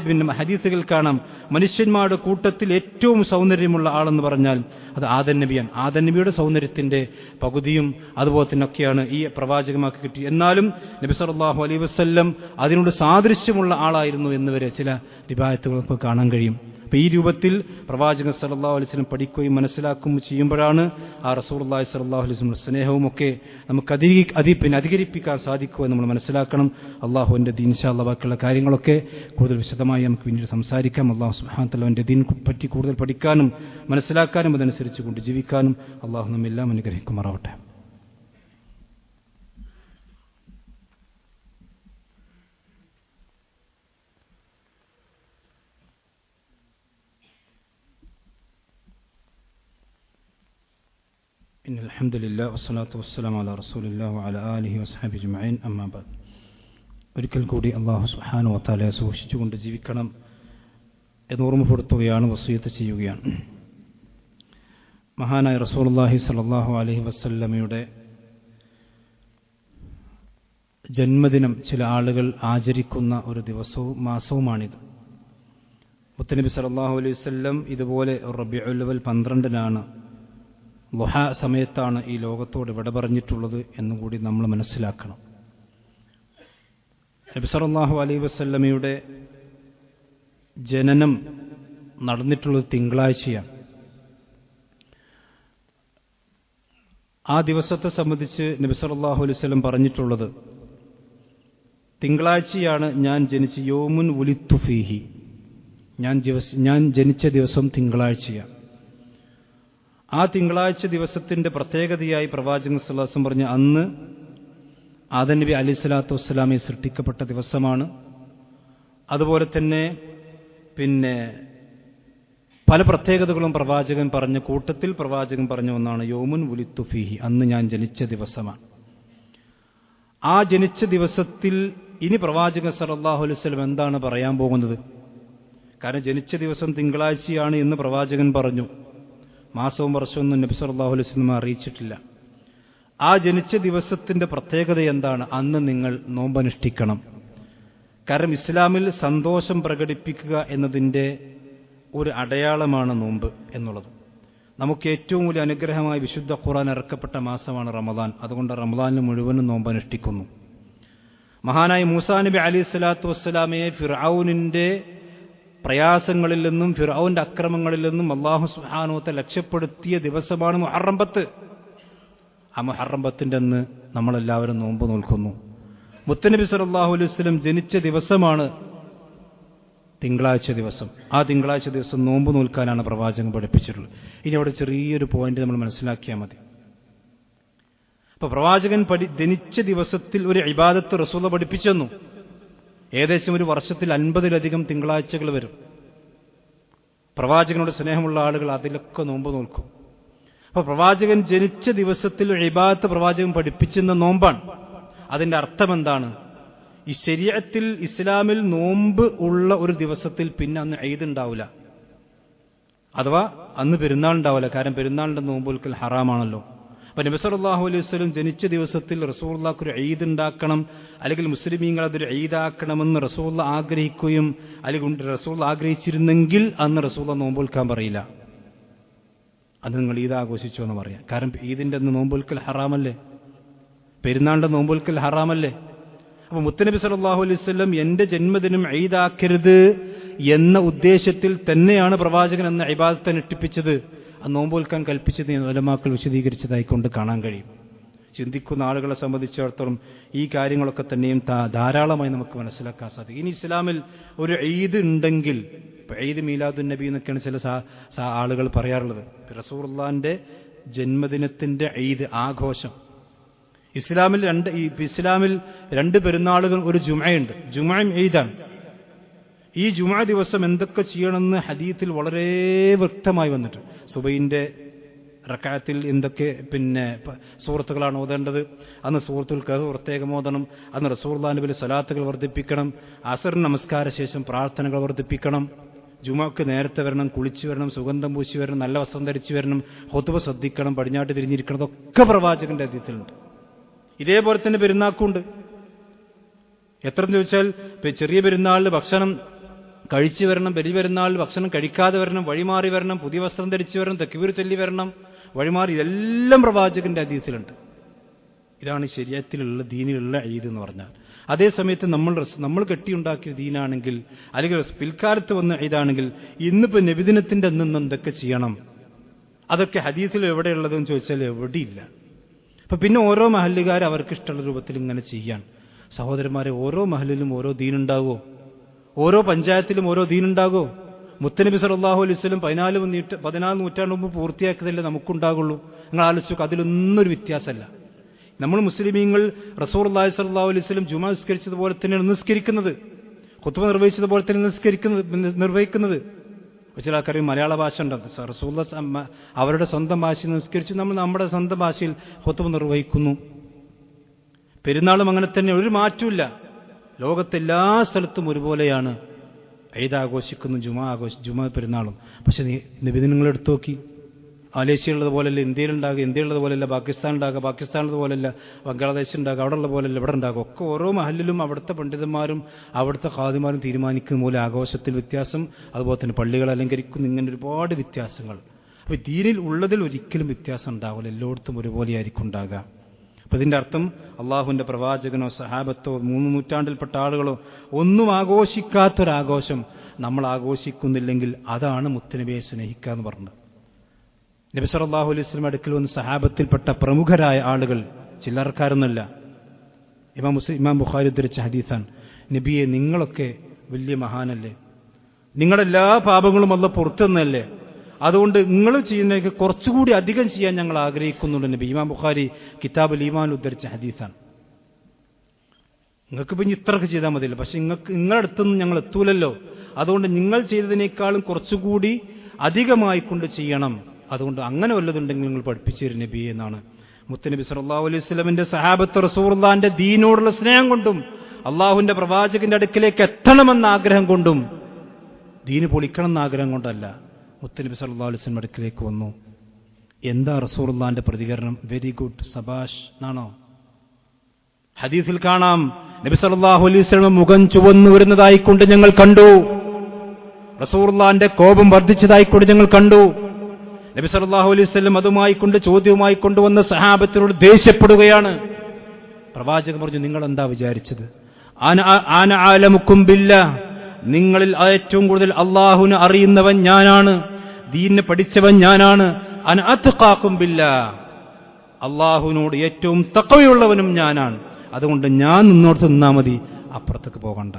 പിന്നെ ഹദീസുകൾ കാണാം, മനുഷ്യന്മാരുടെ കൂട്ടത്തിൽ ഏറ്റവും സൗന്ദര്യമുള്ള ആളെന്ന് പറഞ്ഞാൽ അത് ആദം നബിയാണ്. ആദം നബിയുടെ സൗന്ദര്യത്തിന്റെ പകുതിയും അതുപോലെ തന്നെ ഒക്കെയാണ് ഈ പ്രവാചകമാക്കി കിട്ടി. എന്നാലും നബി സല്ലല്ലാഹു അലൈഹി വസല്ലം അതിനോട് സാദൃശ്യമുള്ള ആളായിരുന്നു എന്നുവരെ ചില റിവായത്തുകൾ നമുക്ക് കാണാൻ കഴിയും. അപ്പൊ ഈ രൂപത്തിൽ പ്രവാചകൻ സല്ലല്ലാഹു അലൈഹി വസല്ലം പഠിക്കുകയും മനസ്സിലാക്കുകയും ചെയ്യുമ്പോഴാണ് ആ റസൂലുള്ളാഹി സ്വല്ലല്ലാഹു അലൈഹി വസല്ലം സ്നേഹവും ഒക്കെ നമുക്ക് അധികരിപ്പിക്കാൻ സാധിക്കുക നമ്മൾ മനസ്സിലാക്കണം. അള്ളാഹുവിന്റെ ദീൻ ഇൻഷാ അല്ലാഹ് ബാക്കിയുള്ള കാര്യങ്ങളൊക്കെ കൂടുതൽ വിശദമായി നമുക്ക് പിന്നീട് സംസാരിക്കാം. അള്ളാഹു സുബ്ഹാനഹു വ തആല ദീൻ പറ്റി കൂടുതൽ പഠിക്കാനും മനസ്സിലാക്കാനും അതനുസരിച്ച് കൊണ്ട് ജീവിക്കാനും അള്ളാഹു നമ്മെല്ലാം അനുഗ്രഹിക്കുമാറാവട്ടെ. ഇന്നൽ ഹംദുലില്ലാഹി വസ്സലാത്തു വസ്സലാമു അലാ റസൂലില്ലാഹി വഅലാ ആലിഹി വസ്ഹബിഹി അജ്മഈൻ. അമ്മാ ബഅദ്. ഒരിക്കൽ കൂടി അല്ലാഹു സുബ്ഹാനഹു വ തആലയെ സൂക്ഷിച്ചുകൊണ്ട് ജീവിക്കണം എന്ന് ഓർമ്മപ്പെടുത്തുകയാണ്, വസിയത്ത് ചെയ്യുകയാണ്. മഹാനായ റസൂലുള്ളാഹി സ്വല്ലല്ലാഹു അലൈഹി വസല്ലമയുടെ ജന്മദിനം ചില ആളുകൾ ആചരിക്കുന്ന ഒരു ദിവസവും മാസവുമാണിത്. മുത്തനബി സല്ലല്ലാഹു അലൈഹി വസല്ലം ഇതുപോലെ റബീഉൽ അവ്വൽ 12-നാണ്, ളുഹ സമയത്താണ് ഈ ലോകത്തോട് വിട പറഞ്ഞിട്ടുള്ളത് എന്നും കൂടി നമ്മൾ മനസ്സിലാക്കണം. നബി സല്ലല്ലാഹു അലൈഹി വസല്ലമയുടെ ജനനം നടന്നിട്ടുള്ളത് തിങ്കളാഴ്ചയാണ്. ആ ദിവസത്തെ സംബന്ധിച്ച് നബി സല്ലല്ലാഹു അലൈഹി വസല്ലം പറഞ്ഞിട്ടുള്ളത്, തിങ്കളാഴ്ചയാണ് ഞാൻ ജനിച്ച യൗമുൻ ഉലിത്തു ഫീഹി, ഞാൻ ജനിച്ച ദിവസം തിങ്കളാഴ്ചയാണ്. ആ തിങ്കളാഴ്ച ദിവസത്തിന്റെ പ്രത്യേകതയായി പ്രവാചകൻ സല്ലല്ലാഹു അലൈഹി വസല്ലം പറഞ്ഞ അന്ന് ആദം നബി അലൈഹിസ്സലാത്തു വസ്സലാമെ സൃഷ്ടിക്കപ്പെട്ട ദിവസമാണ്. അതുപോലെ തന്നെ പിന്നെ പല പ്രത്യേകതകളും പ്രവാചകൻ പറഞ്ഞ കൂട്ടത്തിൽ പ്രവാചകൻ പറഞ്ഞ ഒന്നാണ് യൗമുൻ ഉലിത്തു ഫീഹി, അന്ന് ഞാൻ ജനിച്ച ദിവസമാണ്. ആ ജനിച്ച ദിവസത്തിൽ ഇനി പ്രവാചകൻ സല്ലല്ലാഹു അലൈഹി വസല്ലം എന്താണ് പറയാൻ പോകുന്നത്? കാരണം ജനിച്ച ദിവസം തിങ്കളാഴ്ചയാണ് എന്ന് പ്രവാചകൻ പറഞ്ഞു, മാസവും വർഷമൊന്നും നബി സല്ലല്ലാഹു അലൈഹി വസല്ലം അറിയിച്ചിട്ടില്ല. ആ ജനിച്ച ദിവസത്തിന്റെ പ്രത്യേകത എന്താണ്? അന്ന് നിങ്ങൾ നോമ്പനുഷ്ഠിക്കണം. കാരണം ഇസ്ലാമിൽ സന്തോഷം പ്രകടിപ്പിക്കുക എന്നതിൻ്റെ ഒരു അടയാളമാണ് നോമ്പ് എന്നുള്ളത്. നമുക്ക് ഏറ്റവും വലിയ അനുഗ്രഹമായി വിശുദ്ധ ഖുർആൻ ഇറക്കപ്പെട്ട മാസമാണ് റമദാൻ. അതുകൊണ്ട് റമദാനിൽ മുഴുവനും നോമ്പനുഷ്ഠിക്കുന്നു. മഹാനായ മൂസാ നബി അലൈഹിസ്സലാത്തു വസ്സലാമയെ ഫിർഔനിന്റെ പ്രയാസങ്ങളിൽ നിന്നും ഫിർഔന്റെ അക്രമങ്ങളിൽ നിന്നും അല്ലാഹു സുബ്ഹാനഹു വ തആല രക്ഷപ്പെടുത്തിയ ദിവസമാണ് മുഹറം 10. ആ മുഹറം 10ന്റെ അന്ന് നമ്മളെല്ലാവരും നോമ്പ് നോൽക്കുന്നു. മുത്തനബി സല്ലല്ലാഹു അലൈഹി വസല്ലം ജനിച്ച ദിവസമാണ് തിങ്കളാഴ്ച ദിവസം. ആ തിങ്കളാഴ്ച ദിവസം നോമ്പ് നോൽക്കാനാണ് പ്രവാചകൻ പഠിപ്പിച്ചിട്ടുള്ളത്. ഇനി അവിടെ ചെറിയൊരു പോയിന്റ് നമ്മൾ മനസ്സിലാക്കിയാൽ മതി. അപ്പൊ പ്രവാചകൻ ജനിച്ച ദിവസത്തിൽ ഒരു ഇബാദത്ത് റസൂൽ പഠിപ്പിച്ചെന്നു. ഏകദേശം ഒരു വർഷത്തിൽ 50-ലധികം തിങ്കളാഴ്ചകൾ വരും. പ്രവാചകനോട് സ്നേഹമുള്ള ആളുകൾ അതിലൊക്കെ നോമ്പ് നോൽക്കും. അപ്പൊ പ്രവാചകൻ ജനിച്ച ദിവസത്തിൽ ഇബാദത്ത് പ്രവാചകൻ പഠിപ്പിച്ചെന്ന നോമ്പാണ്. അതിന്റെ അർത്ഥം എന്താണ്? ഈ ശരീഅത്തിൽ ഇസ്ലാമിൽ നോമ്പ് ഉള്ള ഒരു ദിവസത്തിൽ പിന്നെ അന്ന് ഈദ് ഉണ്ടാവില്ല, അഥവാ അന്ന് പെരുന്നാൾ ഉണ്ടാവില്ല. കാരണം പെരുന്നാളിന്റെ നോമ്പ് നോൽക്കൽ ഹറാമാണല്ലോ. അപ്പൊ നബി സല്ലല്ലാഹു അലൈഹി വസല്ലം ജനിച്ച ദിവസത്തിൽ റസൂലുള്ളാഹിക്ക് ഒരു ഈദ് ഉണ്ടാക്കണം, അല്ലെങ്കിൽ മുസ്ലിമീങ്ങൾ അതൊരു ഈദാക്കണമെന്ന് റസൂലുള്ളാഹി ആഗ്രഹിക്കുകയും അല്ലെങ്കിൽ റസൂലുള്ളാഹി ആഗ്രഹിച്ചിരുന്നെങ്കിൽ അന്ന് റസൂലുള്ളാഹി നോമ്പ് നോൽക്കാൻ പറയില്ല, അത് നിങ്ങൾ ഈദ് ആഘോഷിച്ചോ എന്ന് പറയാം. കാരണം ഈദിന്റെ അന്ന് നോമ്പ് നോൽക്കൽ ഹറാമല്ലേ, പെരുന്നാളിന്റെ നോമ്പ് നോൽക്കൽ ഹറാമല്ലേ. അപ്പൊ മുത്തനബി സല്ലല്ലാഹു അലൈഹി വസല്ലം എന്റെ ജന്മദിനം ഈദാക്കരുത് എന്ന ഉദ്ദേശത്തിൽ തന്നെയാണ് പ്രവാചകൻ എന്ന ഇബാദത്തെ അനുഷ്ഠിപ്പിച്ചത്, ആ നോമ്പ് നോൽക്കാൻ കൽപ്പിച്ചത് ഉലമാക്കൾ വിശദീകരിച്ചതായിക്കൊണ്ട് കാണാൻ കഴിയും. ചിന്തിക്കുന്ന ആളുകളെ സംബന്ധിച്ചിടത്തോളം ഈ കാര്യങ്ങളൊക്കെ തന്നെയും ധാരാളമായി നമുക്ക് മനസ്സിലാക്കാൻ സാധിക്കും. ഇനി ഇസ്ലാമിൽ ഒരു ഈദ് ഉണ്ടെങ്കിൽ, ഈദ് മീലാദുൻ നബി എന്നൊക്കെയാണ് ചില ആളുകൾ പറയാറുള്ളത്, റസൂലുള്ളാഹിന്റെ ജന്മദിനത്തിന്റെ ഈദ് ആഘോഷം. ഇസ്ലാമിൽ രണ്ട് പെരുന്നാളുകൾ, ഒരു ജുമഅയുണ്ട്, ജുമഅയും ഈദാണ്. ഈ ജുമഅ ദിവസം എന്തൊക്കെ ചെയ്യണമെന്ന് ഹദീത്തിൽ വളരെ വ്യക്തമായി വന്നിട്ട്, സുബഹിന്റെ റക്അത്തിൽ എന്തൊക്കെ സൂറത്തുകളാണ് ഓതേണ്ടത്, അന്ന് സൂറത്തുൽ കഹ്ഫ് പ്രത്യേകം ഓതണം, അന്ന് റസൂലുള്ളാഹിന്റെ പേരിൽ സ്വലാത്തുകൾ വർദ്ധിപ്പിക്കണം, അസർ നമസ്കാര ശേഷം പ്രാർത്ഥനകൾ വർദ്ധിപ്പിക്കണം, ജുമഅക്ക് നേരത്തെ വരണം, കുളിച്ചു വരണം, സുഗന്ധം പൂശി വരണം, നല്ല വസ്ത്രം ധരിച്ചു വരണം, ഖുതുബ ശ്രദ്ധിക്കണം, പടിഞ്ഞാട്ട് തിരിഞ്ഞിരിക്കണം, ഇതൊക്കെ പ്രവാചകന്റെ ഹദീസിലുണ്ട്. ഇതേപോലെ തന്നെ പെരുന്നാക്കുണ്ട്. എത്രയെന്ന് ചോദിച്ചാൽ ചെറിയ പെരുന്നാളിൽ ഭക്ഷണം കഴിച്ചു വരണം, വലിയ പെരുന്നാളിൽ ഭക്ഷണം കഴിക്കാതെ വരണം, വഴിമാറി വരണം, പുതിയ വസ്ത്രം ധരിച്ചു വരണം, തക്ബീർ ചൊല്ലി വരണം, വഴിമാറി, ഇതെല്ലാം പ്രവാചകന്റെ ഹദീസിലുണ്ട്. ഇതാണ് ശരീഅത്തിലുള്ള ദീനിലുള്ള ഈദ് എന്ന് പറഞ്ഞാൽ. അതേസമയത്ത് നമ്മൾ കെട്ടിയുണ്ടാക്കിയ ദീനാണെങ്കിൽ, അല്ലെങ്കിൽ പിൽക്കാലത്ത് വന്ന ഈദാണെങ്കിൽ, ഇന്നിപ്പോ നബിദിനത്തിന്റെ അന്ന് എന്തൊക്കെ ചെയ്യണം, അതൊക്കെ ഹദീസിൽ എവിടെയുള്ളതെന്ന് ചോദിച്ചാൽ എവിടെയില്ല. അപ്പൊ പിന്നെ ഓരോ മഹല്ലുകാർ അവർക്ക് ഇഷ്ടമുള്ള രൂപത്തിൽ ഇങ്ങനെ ചെയ്യാൻ. സഹോദരന്മാരെ, ഓരോ മഹലിലും ഓരോ ദീനുണ്ടാവോ? ഓരോ പഞ്ചായത്തിലും ഓരോ ദീനുണ്ടാകോ? മുത്തനബി സല്ലല്ലാഹു അലൈഹി വസല്ലം 14 നൂറ്റാണ്ട് മുമ്പ് പൂർത്തിയാക്കിയതല്ലേ നമുക്കുണ്ടാകുള്ളൂ. നിങ്ങൾ ആലോചിച്ചു, അതിലൊന്നൊരു വ്യത്യാസമല്ല. നമ്മൾ മുസ്ലിമീങ്ങൾ റസൂലുള്ളാഹി സ്വല്ലല്ലാഹു അലൈഹി വസല്ലം ജുമാ നിസ്കരിച്ചതുപോലെ തന്നെയാണ് നിസ്കരിക്കുന്നത്, ഖുത്ബ നിർവഹിച്ചതുപോലെ തന്നെ നിർവഹിക്കുന്നത്. ചില ആൾക്കാരും മലയാള ഭാഷ ഉണ്ട്, റസൂലുള്ളാഹി അവരുടെ സ്വന്തം ഭാഷയിൽ നിസ്കരിച്ചു, നമ്മൾ നമ്മുടെ സ്വന്തം ഭാഷയിൽ ഖുത്ബ നിർവഹിക്കുന്നു. പെരുന്നാളും അങ്ങനെ തന്നെ, ഒരു മാറ്റമില്ല. ലോകത്തെല്ലാ സ്ഥലത്തും ഒരുപോലെയാണ് ഈദ് ആഘോഷിക്കുന്നു, ജുമാ പെരുന്നാളും. പക്ഷെ നബിദിനങ്ങൾ എടുത്തു നോക്കി, മലേഷ്യയുള്ളത് പോലല്ല ഇന്ത്യയിലുണ്ടാകുക, ഇന്ത്യയിലുള്ളത് പോലെയല്ല പാകിസ്ഥാനുണ്ടാകുക, പാകിസ്ഥാനുള്ളത് പോലെയല്ല ബംഗ്ലാദേശ് ഉണ്ടാകുക, അവിടെ ഉള്ള പോലെയല്ല ഇവിടെ ഉണ്ടാകുക. ഒക്കെ ഓരോ മഹലിലും അവിടുത്തെ പണ്ഡിതന്മാരും അവിടുത്തെ ഖാദിമാരും തീരുമാനിക്കുന്ന പോലെ ആഘോഷത്തിൽ വ്യത്യാസം, അതുപോലെ തന്നെ പള്ളികൾ അലങ്കരിക്കുന്ന, ഇങ്ങനെ ഒരുപാട് വ്യത്യാസങ്ങൾ. അപ്പൊ ദീനിൽ ഉള്ളതിൽ ഒരിക്കലും വ്യത്യാസം ഉണ്ടാവില്ല, എല്ലായിടത്തും ഒരുപോലെയായിരിക്കും ഉണ്ടാകുക. അപ്പൊ ഇതിന്റെ അർത്ഥം അള്ളാഹുവിന്റെ പ്രവാചകനോ സഹാബത്തോ 3 നൂറ്റാണ്ടിൽപ്പെട്ട ആളുകളോ ഒന്നും ആഘോഷിക്കാത്തൊരാഘോഷം നമ്മൾ ആഘോഷിക്കുന്നില്ലെങ്കിൽ അതാണ് മുത്തുനബിയെ സ്നേഹിക്കുക എന്ന് പറഞ്ഞത്. നബി സല്ലല്ലാഹു അലൈഹി വസല്ലം അടുക്കൽ വന്ന് സഹാബത്തിൽപ്പെട്ട പ്രമുഖരായ ആളുകൾ, ചില്ലറക്കാരൊന്നുമല്ല, ഇമാം ബുഖാരി ഉദ്ധരിച്ച ഹദീസാണ്, നബിയെ നിങ്ങളൊക്കെ വലിയ മഹാനല്ലേ, നിങ്ങളുടെ എല്ലാ പാപങ്ങളും അല്ലാഹു പുറത്തുനിന്നല്ലേ, അതുകൊണ്ട് നിങ്ങൾ ചെയ്യുന്നതിനൊക്കെ കുറച്ചുകൂടി അധികം ചെയ്യാൻ ഞങ്ങൾ ആഗ്രഹിക്കുന്നുണ്ട് നബി. ഇമാം ബുഖാരി കിതാബുൽ ഈമാൻ ഉദ്ധരിച്ച ഹദീസാണ്. നിങ്ങൾക്ക് പിന്നെ ഇത്രയൊക്കെ ചെയ്താൽ മതിയല്ലോ, പക്ഷെ നിങ്ങളുടെ അടുത്തൊന്നും ഞങ്ങൾ എത്തൂലല്ലോ, അതുകൊണ്ട് നിങ്ങൾ ചെയ്തതിനേക്കാളും കുറച്ചുകൂടി അധികമായി കൊണ്ട് ചെയ്യണം, അതുകൊണ്ട് അങ്ങനെ വല്ലതുണ്ടെങ്കിൽ നിങ്ങൾ പഠിപ്പിച്ചു തരും നബിയെ എന്നാണ് മുത്തനബി സല്ലല്ലാഹു അലൈഹി വസല്ലമിന്റെ സഹാബത്ത് റസൂലുള്ളാഹിന്റെ ദീനോടുള്ള സ്നേഹം കൊണ്ടും അള്ളാഹുവിന്റെ പ്രവാചകന്റെ അടുക്കിലേക്ക് എത്തണമെന്ന ആഗ്രഹം കൊണ്ടും, ദീന് പൊളിക്കണം എന്ന ആഗ്രഹം കൊണ്ടല്ല, മുത്തനബി സല്ലല്ലാഹു അലൈഹി വസല്ലം അടുക്കിലേക്ക് വന്നു. എന്താ റസൂലുള്ളാഹിന്റെ പ്രതികരണം? വെരി ഗുഡ്, സബാഷ് എന്നാണോ? ഹദീസിൽ കാണാം, നബി സല്ലല്ലാഹു അലൈഹി വസല്ലം മുഖം ചുവന്നു വരുന്നതായിക്കൊണ്ട് ഞങ്ങൾ കണ്ടു, റസൂലുള്ളാഹിന്റെ കോപം വർദ്ധിച്ചതായിക്കൊണ്ട് ഞങ്ങൾ കണ്ടു. നബി സല്ലല്ലാഹു അലൈഹി വസല്ലം അതുമായി കൊണ്ട് ചോദ്യവുമായി കൊണ്ടുവന്ന സഹാബത്തിനോട് ദേഷ്യപ്പെടുകയാണ്. പ്രവാചകൻ പറഞ്ഞു, നിങ്ങൾ എന്താ വിചാരിച്ചത്? ആന ആലമുക്കും ബില്ലാഹ്, നിങ്ങളിൽ ഏറ്റവും കൂടുതൽ അള്ളാഹുവിനെ അറിയുന്നവൻ ഞാനാണ്, ദീനിനെ പഠിച്ചവൻ ഞാനാണ്. അന അത്ഖാകും ബില്ലാഹ്, അള്ളാഹുവിനോട് ഏറ്റവും തഖ്വയുള്ളവനും ഞാനാണ്. അതുകൊണ്ട് ഞാൻ നിന്നോട് നിന്നാ മതി, അപ്പുറത്തേക്ക് പോകണ്ട.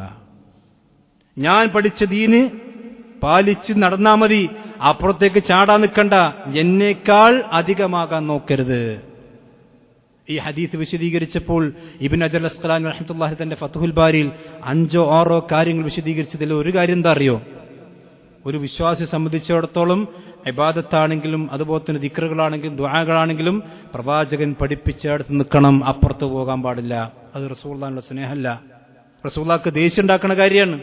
ഞാൻ പഠിച്ച ദീന് പാലിച്ച് നടന്നാ മതി, അപ്പുറത്തേക്ക് ചാടാൻ നിൽക്കണ്ട, എന്നേക്കാൾ അധികമാകാൻ നോക്കരുത്. ഈ ഹദീസ് വിശദീകരിച്ചപ്പോൾ ഇബ്നു ഹജർ അസ്ഖലാനി റഹ്മത്തുള്ളാഹി തന്റെ ഫത്ഹുൽ ബാരിയിൽ 5-6 കാര്യങ്ങൾ വിശദീകരിച്ചതിൽ ഒരു കാര്യം എന്താ അറിയോ? ഒരു വിശ്വാസിയെ സംബന്ധിച്ചിടത്തോളം ഇബാദത്താണെങ്കിലും അതുപോലെ തന്നെ ദിക്റുകളാണെങ്കിലും ദുആകളാണെങ്കിലും പ്രവാചകൻ പഠിപ്പിച്ചെടുത്ത് നിൽക്കണം, അപ്പുറത്ത് പോകാൻ പാടില്ല. അത് റസൂലുള്ളാഹിന്റെ സ്നേഹമല്ല, റസൂലുള്ളാഹിക്ക് ദേഷ്യം ഉണ്ടാക്കുന്ന കാര്യമാണ്.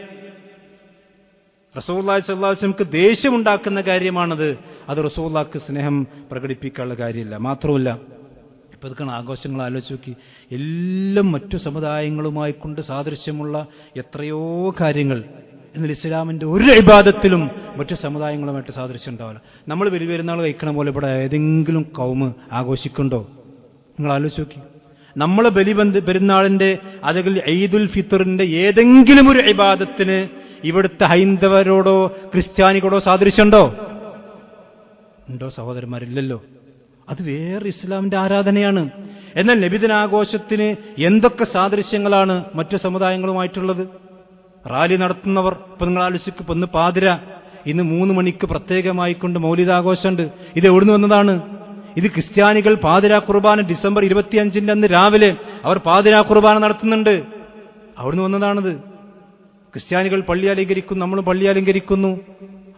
റസൂലുള്ളാഹി സ്വല്ലല്ലാഹു അലൈഹി വസല്ലമക്ക് ദേഷ്യമുണ്ടാക്കുന്ന കാര്യമാണത്. അത് റസൂലുള്ളാഹിക്ക് സ്നേഹം പ്രകടിപ്പിക്കാനുള്ള കാര്യമില്ല. മാത്രമല്ല, ഇപ്പൊ ഇതൊക്കെയാണ് ആഘോഷങ്ങൾ ആലോചിച്ച് നോക്കി, എല്ലാം മറ്റു സമുദായങ്ങളുമായി കൊണ്ട് സാദൃശ്യമുള്ള എത്രയോ കാര്യങ്ങൾ. എന്നാൽ ഇസ്ലാമിന്റെ ഒരു ഇബാദത്തിലും മറ്റു സമുദായങ്ങളുമായിട്ട് സാദൃശ്യം ഉണ്ടാവില്ല. നമ്മൾ പെരുന്നാൾ കഴിക്കണ പോലെ ഇവിടെ ഏതെങ്കിലും കൗമ് ആഘോഷിക്കുന്നുണ്ടോ? നിങ്ങൾ ആലോചിച്ച് നോക്കി. നമ്മൾ പെരുന്നാളിന്റെ അല്ലെങ്കിൽ ഈദുൽ ഫിത്തറിന്റെ ഏതെങ്കിലും ഒരു ഇബാദത്തിന് ഇവിടുത്തെ ഹൈന്ദവരോടോ ക്രിസ്ത്യാനികളോടോ സാദൃശ്യമുണ്ടോ? ഉണ്ടോ സഹോദരന്മാരില്ലല്ലോ. അത് വേറെ ഇസ്ലാമിന്റെ ആരാധനയാണ്. എന്നാൽ നബിദിനാഘോഷത്തിന് എന്തൊക്കെ സാദൃശ്യങ്ങളാണ് മറ്റു സമുദായങ്ങളുമായിട്ടുള്ളത്? റാലി നടത്തുന്നവർ, ഇപ്പൊ നിങ്ങൾ ആലോചിക്കും, ഇന്ന് പാതിര, ഇന്ന് 3 മണിക്ക് പ്രത്യേകമായിക്കൊണ്ട് മൗലിദാഘോഷമുണ്ട്. ഇത് എവിടുന്ന് വന്നതാണ്? ഇത് ക്രിസ്ത്യാനികൾ പാതിരാ കുർബാന ഡിസംബർ 25 അന്ന് രാവിലെ അവർ പാതിരാ കുർബാന നടത്തുന്നുണ്ട്. അവിടുന്ന് വന്നതാണിത്. ക്രിസ്ത്യാനികൾ പള്ളി അലങ്കരിക്കുന്നു, നമ്മൾ പള്ളി അലങ്കരിക്കുന്നു.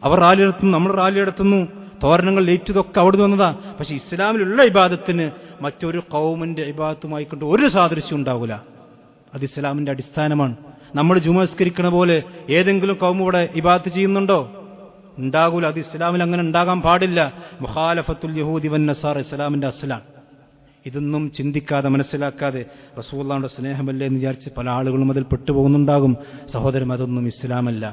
അവർ റാലി നടത്തുന്നു, നമ്മൾ റാലി നടത്തുന്നു. തോരണങ്ങൾ ലേറ്റതൊക്കെ അവിടുന്ന് വന്നതാ. പക്ഷെ ഇസ്ലാമിലുള്ള ഇബാദത്തിന് മറ്റൊരു ഖൗമിന്റെ ഇബാദത്തുമായി കൊണ്ട് ഒരു സാദൃശ്യം ഉണ്ടാവില്ല. അത് ഇസ്ലാമിന്റെ അടിസ്ഥാനമാണ്. നമ്മൾ ജുമസ്കരിക്കണ പോലെ ഏതെങ്കിലും ഖൗം ഇവിടെ ഇബാദത്ത് ചെയ്യുന്നുണ്ടോ? ഉണ്ടാകൂല. അത് ഇസ്ലാമിൽ അങ്ങനെ ഉണ്ടാകാൻ പാടില്ല. മുഖാലഫത്തുൽ യഹൂദി വൻ നസാറ ഇസ്ലാമിന്റെ അസ്ലാണ്. ഇതൊന്നും ചിന്തിക്കാതെ മനസ്സിലാക്കാതെ റസൂലുള്ളാഹിയുടെ സ്നേഹമല്ലേ എന്ന് വിചാരിച്ച് പല ആളുകളും അതിൽ പെട്ടുപോകുന്നുണ്ടാകും. സഹോദരൻ, അതൊന്നും ഇസ്ലാമല്ല.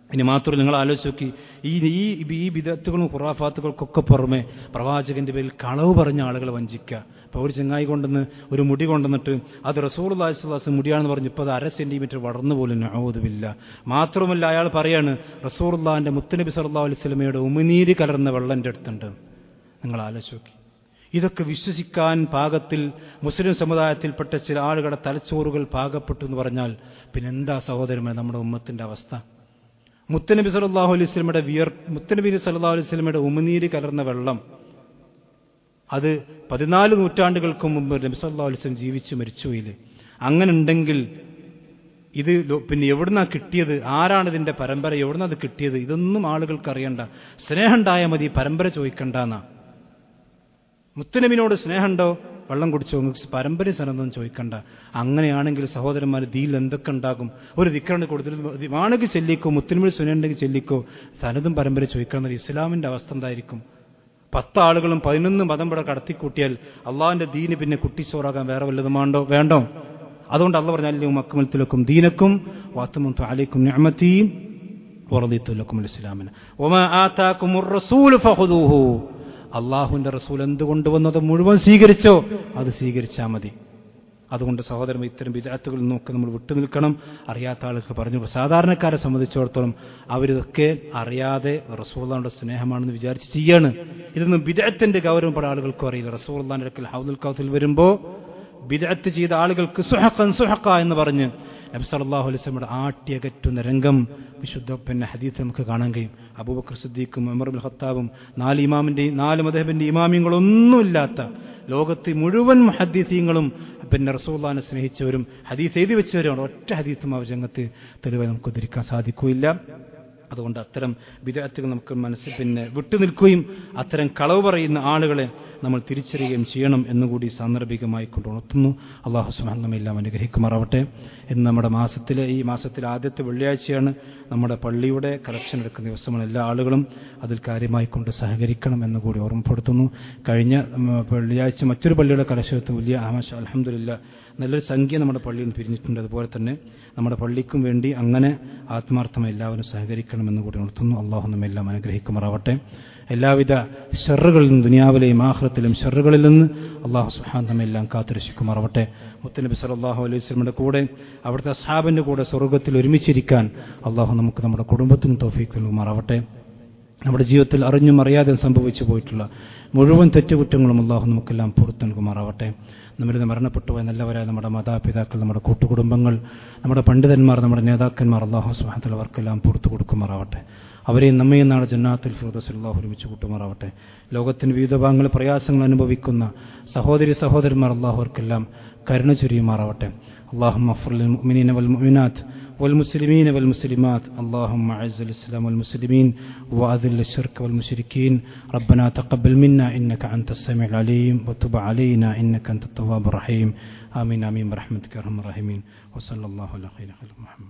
ഇനി മാത്രമല്ല, നിങ്ങൾ ആലോചിച്ച് നോക്കി, ഈ ബിദഅത്തുകളും ഖുറാഫാത്തുകൾക്കൊക്കെ പുറമെ പ്രവാചകന്റെ പേരിൽ കളവ് പറഞ്ഞ ആളുകളെ വഞ്ചിക്കുക. ഇപ്പോൾ ഒരു ചെങ്ങായി കൊണ്ടുവന്ന് ഒരു മുടി കൊണ്ടുവന്നിട്ട് അത് റസൂലുള്ളാഹി സ്വല്ലല്ലാഹു അലൈഹി വസല്ലം മുടിയാണെന്ന് പറഞ്ഞ് ഇപ്പോൾ അത് 1/2 സെന്റിമീറ്റർ വളർന്നു പോലും, നഊദു ബില്ലാ. മാത്രമല്ല, അയാൾ പറയാണ് റസൂലുള്ളാഹിന്റെ മുത്തുനബി സല്ലല്ലാഹു അലൈഹി വസല്ലമയുടെ ഉമിനീര് കലർന്ന വെള്ളം എൻ്റെ അടുത്തുണ്ട്. നിങ്ങൾ ആലോചിച്ച് നോക്കി. ഇതൊക്കെ വിശ്വസിക്കാൻ പാകത്തിൽ മുസ്ലിം സമുദായത്തിൽപ്പെട്ട ചില ആളുകളുടെ തലച്ചോറുകൾ പാകപ്പെട്ടു എന്ന് പറഞ്ഞാൽ പിന്നെന്താ സഹോദരന്മാർ നമ്മുടെ ഉമ്മത്തിന്റെ അവസ്ഥ? മുത്തുനബി സല്ലല്ലാഹു അലൈഹി വസല്ലമയുടെ മുത്തുനബി സല്ലല്ലാഹു അലൈഹി വസല്ലമയുടെ ഉമിനീര് കലർന്ന വെള്ളം, അത് 14 നൂറ്റാണ്ടുകൾക്ക് മുമ്പ് നബി സല്ലല്ലാഹു അലൈഹി വസല്ലം ജീവിച്ച് മരിച്ചുപോയില്ലേ? അങ്ങനെ ഉണ്ടെങ്കിൽ ഇത് പിന്നെ എവിടുന്നാ കിട്ടിയത്? ആരാണ് ഇതിന്റെ പരമ്പര? എവിടുന്നാ അത് കിട്ടിയത്? ഇതൊന്നും ആളുകൾക്ക് അറിയണ്ട. സ്നേഹം ഉണ്ടായാൽ മതി, പരമ്പര ചോദിക്കണ്ടെന്നാ. മുത്തുനബിനോട് സ്നേഹമുണ്ടോ? വെള്ളം കുടിച്ചോ? പരമ്പര സനന്ദം ചോദിക്കണ്ട. അങ്ങനെയാണെങ്കിൽ സഹോദരന്മാർ ദീൽ എന്തൊക്കെ ഉണ്ടാകും? ഒരു ദിക്റാണ് കൊടുത്തിട്ട് വാണെങ്കിൽ ചെല്ലിക്കോ, മുത്തുനബി സുന്നത്തുണ്ടെങ്കിൽ ചെല്ലിക്കോ, സനതും പരമ്പര ചോദിക്കണം. ഇസ്ലാമിന്റെ അവസ്ഥ എന്തായിരിക്കും? 10 ആളുകളും 11 മതം ഇവിടെ കടത്തിക്കൂട്ടിയാൽ അള്ളാഹിന്റെ ദീന് പിന്നെ കുട്ടിച്ചോറാകാൻ വേറെ വല്ലതും വേണ്ടോ? അതുകൊണ്ട് അള്ളാഹ് പറഞ്ഞാൽ മക്മൽതു ലക്കും ദീനക്കും വഅത്മംതു അലൈക്കും നിഅമതി വറദിതു ലക്കും ഇസ്ലാമന വമാ ആതാകുമുർ റസൂലു ഫഖുദൂഹു. അള്ളാഹുവിന്റെ റസൂൽ എന്തുകൊണ്ട് വന്നത് മുഴുവൻ സ്വീകരിച്ചോ, അത് സ്വീകരിച്ചാൽ മതി. അതുകൊണ്ട് സഹോദരൻ, ഇത്തരം ബിദ്അത്തുകളിൽ നിന്നൊക്കെ നമ്മൾ വിട്ടുനിൽക്കണം. അറിയാത്ത ആൾക്ക് പറഞ്ഞു. സാധാരണക്കാരെ സംബന്ധിച്ചിടത്തോളം അവരിതൊക്കെ അറിയാതെ റസൂലുള്ളാഹിയുടെ സ്നേഹമാണെന്ന് വിചാരിച്ച് ചെയ്യാണ്. ഇതൊന്നും ബിദ്അത്തിന്റെ ഗൗരവം പല ആളുകൾക്കും അറിയില്ല. റസൂലുള്ളാഹിന്റെ അടുക്കൽ ഹൗദുൽ കൗസറിൽ വരുമ്പോൾ ബിദ്അത്ത് ചെയ്ത ആളുകൾക്ക് സുഹഖ എന്ന് പറഞ്ഞ് നബി സല്ലല്ലാഹു അലൈഹി വസല്ലമയുടെ ആട്ടിയകറ്റുന്ന രംഗം വിശുദ്ധ ഹദീസിൽ നമുക്ക് കാണാൻ കഴിയും. അബൂബക്കർ സിദ്ദീഖും ഉമർ ഇബ്നുൽ ഖത്താബും 4 മദ്ഹബിന്റെ ഇമാമിങ്ങളൊന്നുമില്ലാത്ത ലോകത്തെ മുഴുവൻ മുഹദ്ദിസീങ്ങളും റസൂലുള്ളാഹിനെ സ്നേഹിച്ചവരും ഹദീസ് എഴുതി വെച്ചവരും ഒറ്റ ഹദീസും ആ രംഗത്ത് തെളിവായി നമുക്ക് ഉദ്ധരിക്കാൻ സാധിക്കുകയില്ല. അതുകൊണ്ട് അത്തരം ബിദ്അത്തുകൾ നമുക്ക് മനസ്സിൽ വിട്ടുനിൽക്കുകയും അത്തരം കളവ് പറയുന്ന ആളുകളെ നമ്മൾ തിരിച്ചറിയുകയും ചെയ്യണം എന്നുകൂടി സാന്ദർഭികമായി കൊണ്ട് ഉണർത്തുന്നു. അല്ലാഹു സുബ്ഹാനഹു നമ്മെ എല്ലാം അനുഗ്രഹിക്കുമാറാവട്ടെ. ഇന്ന് നമ്മുടെ ഈ മാസത്തിലെ ആദ്യത്തെ വെള്ളിയാഴ്ചയാണ്. നമ്മുടെ പള്ളിയുടെ കളക്ഷൻ എടുക്കുന്ന ദിവസമാണ്. എല്ലാ ആളുകളും അതിൽ കാര്യമായി കൊണ്ട് സഹകരിക്കണം എന്നുകൂടി ഓർമ്മപ്പെടുത്തുന്നു. കഴിഞ്ഞ വെള്ളിയാഴ്ച മറ്റൊരു പള്ളിയുടെ കളക്ഷൻ വലിയ അൽഹംദുലില്ലാ നല്ലൊരു സംഖ്യ നമ്മുടെ പള്ളിയിൽ നിന്ന് പിരിഞ്ഞിട്ടുണ്ട്. അതുപോലെ തന്നെ നമ്മുടെ പള്ളിക്കും വേണ്ടി അങ്ങനെ ആത്മാർത്ഥമായി എല്ലാവരും സഹകരിക്കണമെന്ന് കൂടി ഉണർത്തുന്നു. അള്ളാഹു നമ്മെല്ലാം അനുഗ്രഹിക്കുമാറാവട്ടെ. എല്ലാവിധ ഷർറുകളിൽ നിന്ന്, ദുനിയാവിലെയും ആഖിറത്തിലും ഷർറുകളിൽ നിന്ന് അള്ളാഹു സുബ്ഹാനഹു നമ്മെല്ലാം കാത്തുരക്ഷിക്കുമാറാവട്ടെ. മുത്തുനബി സല്ലല്ലാഹു അലൈഹി വസല്ലമയുടെ കൂടെ അവിടുത്തെ അസ്ഹാബിന്റെ കൂടെ സ്വർഗ്ഗത്തിൽ ഒരുമിച്ചിരിക്കാൻ അള്ളാഹു നമുക്ക് നമ്മുടെ കുടുംബത്തിനും തൗഫീഖ് നൽകുമാറാവട്ടെ. നമ്മുടെ ജീവിതത്തിൽ അറിഞ്ഞും അറിയാതെയും സംഭവിച്ചു പോയിട്ടുള്ള മുഴുവൻ തെറ്റുകുറ്റങ്ങളും അള്ളാഹു നമുക്കെല്ലാം പുറത്തു നൽകുമാറാവട്ടെ. നമ്മളിത് മരണപ്പെട്ടുപോയ നല്ലവരായ നമ്മുടെ മാതാപിതാക്കൾ, നമ്മുടെ കൂട്ടുകുടുംബങ്ങൾ, നമ്മുടെ പണ്ഡിതന്മാർ, നമ്മുടെ നേതാക്കന്മാർ അള്ളാഹു സുബ്ഹാനഹു വതആല അവർക്കെല്ലാം പുറത്തു കൊടുക്കുമാറാവട്ടെ. അവരെയും നമ്മയും നാളെ ജന്നാത്തുൽ ഫിർദൗസിൽ അല്ലാഹു ഒരുമിച്ച് കൂട്ടുമാറാവട്ടെ. ലോകത്തിന് വിവിധ ഭാഗങ്ങളിൽ പ്രയാസങ്ങൾ അനുഭവിക്കുന്ന സഹോദരന്മാർ അല്ലാഹു അവർക്കെല്ലാം കരുണ ചൊരിയുമാറാവട്ടെ. അല്ലാഹുമ്മ ഗ്ഫിർ ലിൽ മുഅ്മിനീന വൽ മുഅ്മിനാത്ത് والمسلمين والمسلمات اللهم اعز الإسلام والمسلمين وأذل الشرك والمشركين ربنا تقبل منا إنك أنت السميع العليم وتب علينا إنك أنت التواب الرحيم آمين آمين برحمتك يا أرحم الراحمين وصلى الله على خير خلق محمد.